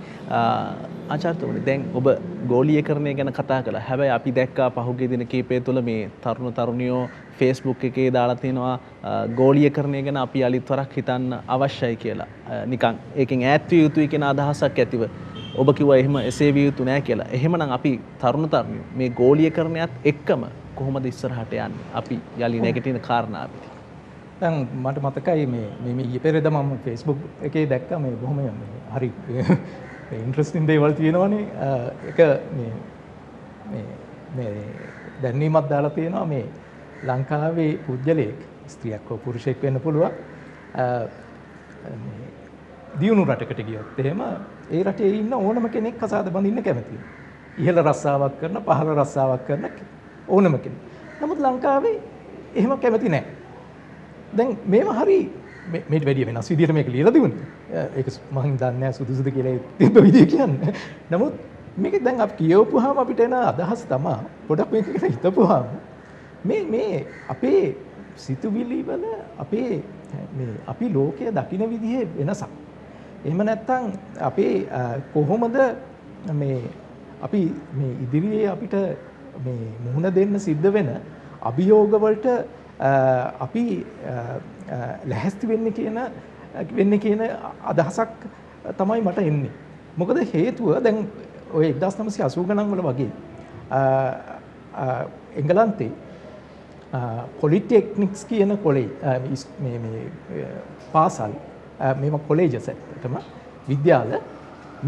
ආචාර්යතුමනි, දැන් ඔබ ගෝලීයකරණය ගැන කතා කළා. හැබැයි අපි දැක්කා පහුගිය දින කීපය තුළ මේ තරුණ තරුණියෝ Facebook එකේ දාලා තිනවා ගෝලීයකරණය ගැන අපි අලිත් වරක් හිතන්න අවශ්‍යයි කියලා. නිකන් ඒකෙන් ඈත් විය යුතුයි කියන අදහසක් ඇතිව ඔබ කිව්වා එහෙම එසේ විය යුතු නෑ කියලා. එහෙමනම් අපි තරුණ තරුණියෝ මේ ගෝලීයකරණයත් එක්කම කොහොමද ඉස්සරහට යන්නේ? අපි යලි නැගිටින කාරණාවේදී. දැන් මට මතකයි මේ ඊයේ පෙරේද මම Facebook එකේ දැක්කා මේ බොහොම හරි ඉන්ටරෙස්ටිං දේවල් තියෙනවානේ. එක මේ දැන්වීමක් දාලා තියෙනවා මේ ලංකාවේ පුද්ගලයෙක්, ස්ත්‍රියක් හෝ පුරුෂයෙක් වෙන්න පුළුවන්, දියුණු රටකට ගියොත් එහෙම ඒ රටේ ඉන්න ඕනම කෙනෙක් කසාද බඳින්න කැමතියි. ඉහළ රස්සාවක් කරන, පහළ රස්සාවක් කරන ඕනම කෙනෙක්. නමුත් ලංකාවේ එහෙම කැමති නැහැ. දැන් මේව හරි මේට වැඩිය වෙනස් විදිහට මේක ලියලා දුන්නේ. ඒක මම දන්නේ නැහැ සුදුසුද කියලා තිබ්බ විදිහ කියන්නේ. නමුත් මේක දැන් අපි කියවපුවාම අපිට එන අදහස තමයි පොඩක් මේක ගැන හිතපුවාම මේ අපේ සිතුවිලි වල අපි ලෝකය දකින විදිහේ වෙනසක්. එහෙම නැත්නම් අපේ කොහොමද අපි ඉදිරියේ අපිට මුහුණ දෙන්න සිද්ධ වෙන අභියෝග වලට අපි ලැහැස්ති වෙන්නේ කියන අදහසක් තමයි මට එන්නේ. මොකද හේතුව දැන් ඔය 1980 ගණන් වල වගේ එංගලන්තේ පොලිටෙක්නික්ස් කියන කොලේ පාසල් මේව කොලේජස් ඇත්තටම විද්‍යාල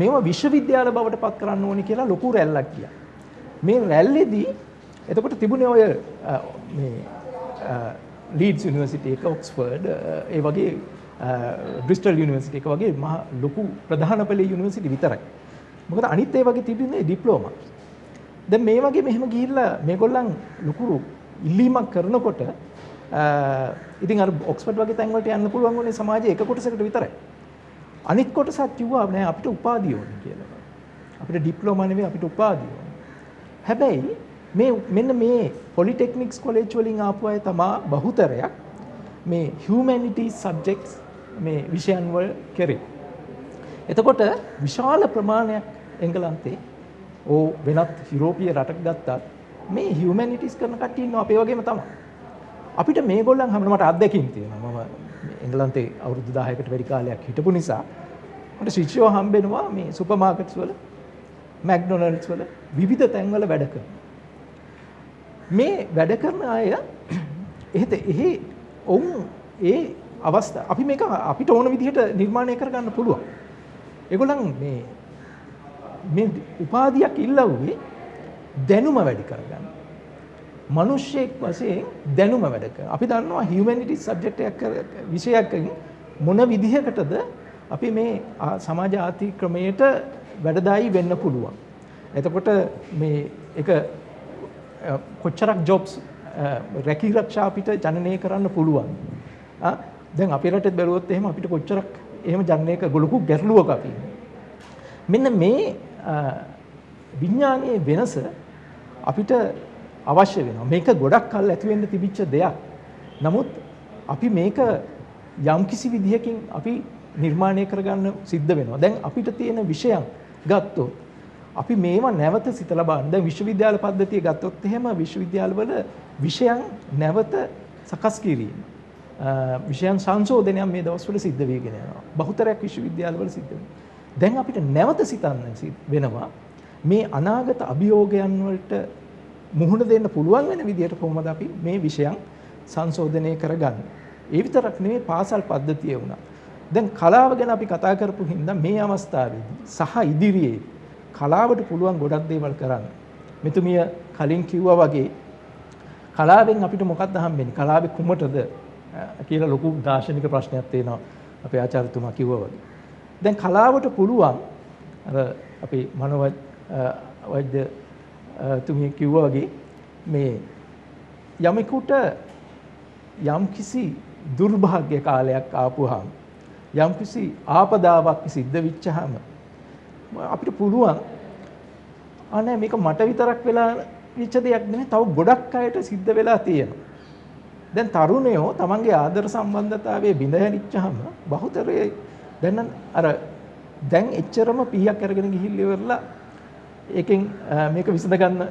මේව විශ්වවිද්‍යාල බවට පත් කරන්න ඕනි කියලා ලොකු රැල්ලක් ගියා. මේ රැල්ලේදී එතකොට තිබුණේ ඔය ලීඩ්ස් යුනිවර්සිටි එක, ඔක්ස්ෆර්ඩ් ඒ වගේ බ්‍රිස්ටල් යුනිවර්සිටි එක වගේ මහ ලොකු ප්‍රධාන පෙළේ යුනිවර්සිටි විතරයි. මොකද අනිත් ඒ වගේ තිබුණේ ඩිප්ලෝමා. දැන් මේ වගේ මෙහෙම ගිහිල්ලා මේගොල්ලන් ලොකු ඉල්ලීමක් කරනකොට ඉතින් අර ඔක්ස්ෆර්ඩ් වගේ තැන් වලට යන්න පුළුවන් වුණේ සමාජයේ එක කොටසකට විතරයි. අනිත් කොටසක් කිව්වා නෑ අපිට උපාධිය ඕනේ කියලා. අපිට ඩිප්ලෝමා නෙවෙයි අපිට උපාධිය ඕනේ. හැබැයි මෙන්න මේ පොලිටෙක්නික්ස් කොලෙජ් වලින් ආපු අය තමයි බහුතරයක් මේ humanities subjects මේ විෂයන් වල කරේ. එතකොට විශාල ප්‍රමාණයක් එංගලන්තේ වෙනත් යුරෝපීය රටක ගත්තත් මේ humanities කරන කට්ටිය ඉන්නවා අපේ වගේම තමයි. අපිට මේගොල්ලන් හැමෝම මට අත්දැකීම් තියෙනවා. මම එංගලන්තේ අවුරුදු 10කට වැඩි කාලයක් හිටපු නිසා මට ශිෂ්‍යයෝ හම්බෙනවා මේ සුපර් මාකට්ස් වල, මැක්ඩොනල්ඩ්ස් වල විවිධ තැන්වල වැඩ කරන. මේ වැඩ කරන අය ඔවුන් ඒ අවස්ථාව අපි මේක අපිට ඕන විදිහට නිර්මාණය කරගන්න පුළුවන්. ඒගොල්ලන් මේ උපාධියක් ඉල්ලුවේ දැනුම වැඩි කරගන්න. මිනිස්සෙක් වශයෙන් දැනුම වැඩ කරන. අපි දන්නවා humanities subject එකක් විෂයයකින් මොන විදිහකටද අපි මේ සමාජ ආර්ථික ක්‍රමයට වැඩදායී වෙන්න පුළුවන්. එතකොට මේ එක කොච්චරක් ජොබ්ස් රැකී ආරක්ෂා අපිට ජනනය කරන්න පුළුවන්. දැන් අපේ රටේ බැලුවොත් එහෙම අපිට කොච්චරක් එහෙම ජනනය ලොකු ගැටලුවක් අපි. මෙන්න මේ විඥානයේ වෙනස අපිට අවශ්‍ය වෙනවා. මේක ගොඩක් කල් ඇති වෙන්න තිබිච්ච දෙයක්. නමුත් අපි මේක යම්කිසි විදිහකින් අපි නිර්මාණය කරගන්න සිද්ධ වෙනවා. දැන් අපිට තියෙන විෂයන් ගත්තොත් අපි මේවා නැවත සිතලා බලන්න. දැන් විශ්වවිද්‍යාල පද්ධතිය ගත්තොත් එහෙම විශ්වවිද්‍යාලවල විෂයන් නැවත සකස් කිරීම විෂයන් සංශෝධනයක් මේ දවස්වල සිද්ධ වෙගෙන යනවා. බහුතරයක් විශ්වවිද්‍යාලවල සිද්ධ වෙනවා. දැන් අපිට නැවත සිතන්න වෙනවා මේ අනාගත අභියෝගයන් වලට මුහුණ දෙන්න පුළුවන් වෙන විදිහට කොහොමද අපි මේ විෂයන් සංශෝධනය කරගන්නේ. ඒ විතරක් නෙමෙයි පාසල් පද්ධතිය වුණා. දැන් කලාව ගැන අපි කතා කරපු හින්දා මේ අවස්ථාවේදී සහ ඉදිරියේ කලාවට පුළුවන් ගොඩක් දේවල් කරන්න. මෙතුමිය කලින් කිව්වා වගේ කලාවෙන් අපිට මොකක්ද හම්බෙන්නේ? කලාවේ කුමටද කියලා ලොකු දාර්ශනික ප්‍රශ්නයක් තියෙනවා. අපේ ආචාර්යතුමා කිව්වා වගේ. දැන් කලාවට පුළුවන් අර අපේ මනෝවෛද්‍ය තුමිය කිව්වා වගේ මේ යමෙකුට යම්කිසි දුර්භාග්‍ය කාලයක් ආපුවාම යම්කිසි ආපදාවක් සිද්ධ වෙච්චාම අපිට පුළුවන් අනේ මේක මට විතරක් වෙලා වෙච්ච දෙයක් නෙමෙයි තව ගොඩක් අයට සිද්ධ වෙලා තියෙනවා. දැන් තරුණයෝ තමන්ගේ ආදර සම්බන්ධතාවයේ බිඳ හැරිච්චාම බහුතරේ දැන් එච්චරම පිහියක් අරගෙන ගිහිල්ලා ඉවරලා ඒකෙන් මේක විසඳ ගන්න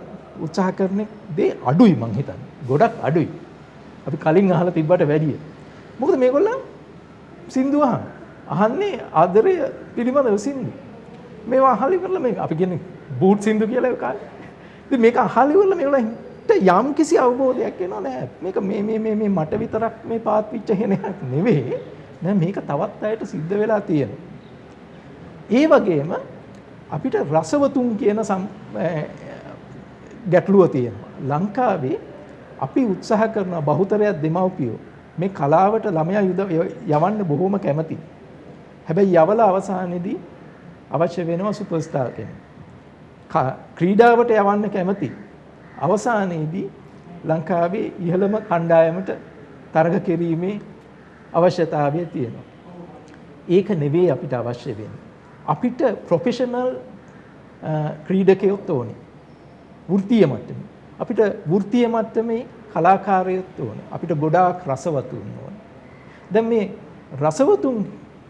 උත්සාහ කරන දේ අඩුයි මං හිතන්නේ. ගොඩක් අඩුයි. අපි කලින් අහලා තිබ්බට වැඩිය. මොකද මේගොල්ලන් සින්දු අහන්නේ ආදරය පිළිබඳව සින්දු. මේවා අහලා ඉවරලා මේ අපි කියන්නේ බූට් සින්දු කියලා ඒ කාලේ. ඉතින් මේක අහලා ඉවරලා මේගොල්ලන්ට යම් කිසි අවබෝධයක් එනවා නෑ. මේක මේ මට විතරක් මේ පාත් පිච්ච හෙනයක් නෙවෙයි. නෑ මේක තවත් අයට සිද්ධ වෙලා තියෙනවා. ඒ වගේම අපිට රසවතුන් කියන ගැටලුව තියෙනවා. ලංකාවේ අපි උත්සාහ කරන බහුතරයක් දෙමව්පියෝ මේ කලාවට ළමයා යවන්න බොහොම කැමති. හැබැයි යවලා අවසානයේදී අවශ්‍ය වෙනවා සුපර්ස්ටාර් කෙනෙක්. ක්‍රීඩාවට යවන්න කැමති. අවසානයේදී ලංකාවේ ඉහළම කණ්ඩායමට තරග කිරීමේ අවශ්‍යතාවය තියෙනවා. ඒක නෙවෙයි අපිට අවශ්‍ය වෙන්නේ. අපිට ප්‍රොෆෙෂනල් ක්‍රීඩකයොත් ඕනේ. වෘත්තීය මට්ටමේ. අපිට වෘත්තීය මට්ටමේ කලාකාරයොත් ඕනේ. අපිට ගොඩාක් රසවතුන් ඕනේ. දැන් මේ රසවතුන්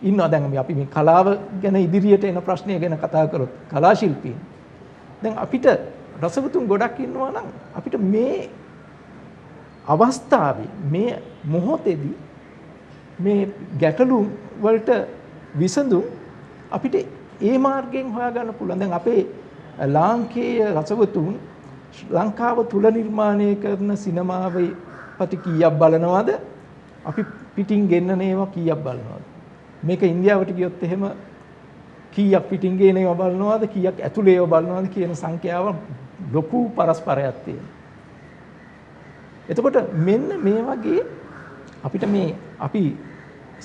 ඉන්නවා. දැන් අපි මේ කලාව ගැන ඉදිරියට එන ප්‍රශ්නය ගැන කතා කරොත් කලා ශිල්පීන්. දැන් අපිට රසවතුන් ගොඩක් ඉන්නවා නම් අපිට මේ අවස්ථාවේ මේ මොහොතේදී මේ ගැටලු වලට විසඳුම් අපිට ඒ මාර්ගයෙන් හොයාගන්න පුළුවන්. දැන් අපේ ලාංකේය රසවතුන් ලංකාව තුල නිර්මාණය කරන සිනමාවේ ප්‍රති කීයක් බලනවද? අපි පිටින් ගෙන්නන ඒවා කීයක් බලනවද? මේක ඉන්දියාවට ගියොත් එහෙම කීයක් පිටින් ගෙන ඒවා බලනවද? කීයක් ඇතුලේ ඒවා බලනවද කියන සංඛ්‍යාව ලොකු පරස්පරයක් තියෙනවා. එතකොට මෙන්න මේ වගේ අපිට මේ අපි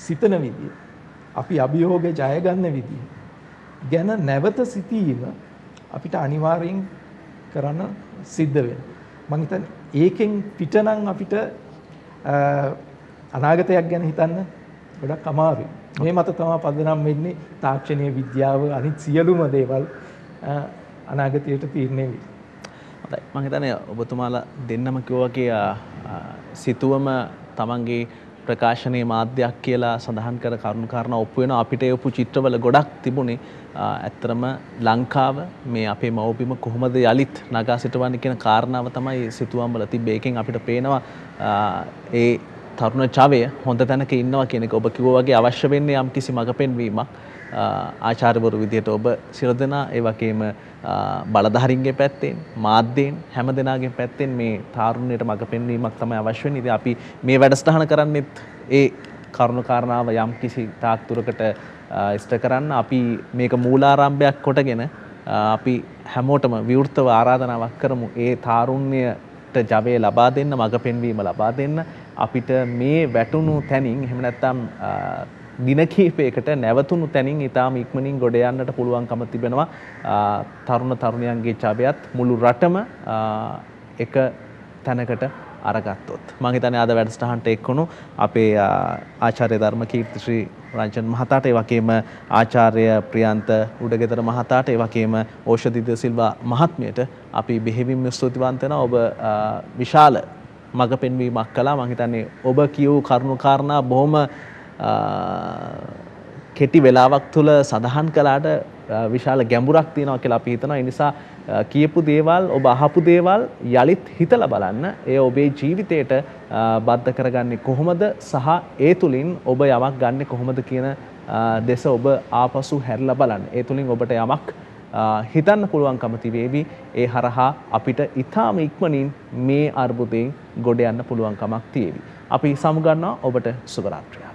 සිතන විදිය, අපි අභියෝගේ ජය ගන්න විදිය ගැන නැවත සිතීම අපිට අනිවාර්යෙන් කරන්න සිද්ධ වෙනවා. මම හිතන්නේ ඒකෙන් පිටනම් අපිට අනාගතයක් ගැන හිතන්න ගොඩක් අමාරුයි. මේ මත තමයි පදනම් වෙන්නේ තාක්ෂණීය විද්‍යාව අනිත් සියලුම දේවල් අනාගතයට තීරණය වෙයි. හොඳයි. මම හිතන්නේ ඔබතුමාලා දෙන්නම කිව්වාගේ සිතුවම තමන්ගේ ප්‍රකාශනයේ මාධ්‍යයක් කියලා සඳහන් කර කරුණු කාරණා ඔප්පු වෙනවා. අපිට එවපු චිත්‍රවල ගොඩක් තිබුණේ ඇත්තරම ලංකාව මේ අපේ මව්බිම කොහොමද යලිත් නගා සිටවන්නේ කියන කාරණාව තමයි සිතුවම් වල තිබ්බේ. ඒකෙන් අපිට පේනවා ඒ තරුණ චවය හොඳ තැනක ඉන්නවා කියන එක. ඔබ කිව්වා වගේ අවශ්‍ය වෙන්නේ යම් කිසි මඟ පෙන්වීමක්. ආචාර්යවරු විදියට ඔබ සියලු දෙනා ඒ වගේම බලධාරීන්ගේ පැත්තෙන් මාධ්‍යයෙන් හැම දෙනාගේ පැත්තෙන් මේ තාරුණ්‍යයට මඟ පෙන්වීමක් තමයි අවශ්‍ය වෙන්නේ. ඉතින් අපි මේ වැඩසටහන කරන්නේත් ඒ කරුණු කාරණාව යම් කිසි තාක් දුරකට ඉෂ්ට කරන්න අපි මේක මූලාරම්භයක් කොටගෙන අපි හැමෝටම විවෘතව ආරාධනාවක් කරමු. ඒ තාරුණ්‍යයට ජවය ලබා දෙන්න, මඟ පෙන්වීම ලබා දෙන්න. අපිට මේ වැටුණු තැනින් එහෙම නැත්නම් දින කිහිපයකට නැවතුණු තැනින් ඊටාම ඉක්මනින් ගොඩ යන්නට පුළුවන්කම තිබෙනවා. තරුණ තරුණියන්ගේ ජවයත් මුළු රටම එක තැනකට අරගත්තොත්. මම හිතන්නේ අද වැඩසටහනට එක්වුණු අපේ ආචාර්ය ධර්මකීර්ති ශ්‍රී රංජන් මහතාට, ඒ වගේම ආචාර්ය ප්‍රියන්ත උඩගෙදර මහතාට, ඒ වගේම ඕෂධි ද සිල්වා මහත්මියට අපි බෙහෙවින්ම ස්තුතිවන්ත වෙනවා. ඔබ විශාල මඟ පෙන්වීමක් කළා. මම හිතන්නේ ඔබ කියූ කරුණු කාරණා බොහොම කෙටි වෙලාවක් තුළ සඳහන් කළාට විශාල ගැඹුරක් තියෙනවා කියලා අපි හිතනවා. ඒ නිසා කියපු දේවල්, ඔබ අහපු දේවල් යලිත් හිතලා බලන්න. ඒ ඔබේ ජීවිතයට බද්ධ කරගන්නේ කොහොමද සහ ඒ තුලින් ඔබ යමක් ගන්නෙ කොහොමද කියන දෙස ඔබ ආපසු හැරිලා බලන්න. ඒ තුලින් ඔබට යමක් හිතන්න පුළුවන්කම තිබේවි. ඒ හරහා අපිට ඊටාම ඉක්මනින් මේ අර්බුදයෙන් ගොඩ යන්න පුළුවන්කමක් තියෙවි. අපි සමුගන්නවා. ඔබට සුබ රාත්‍රියක්.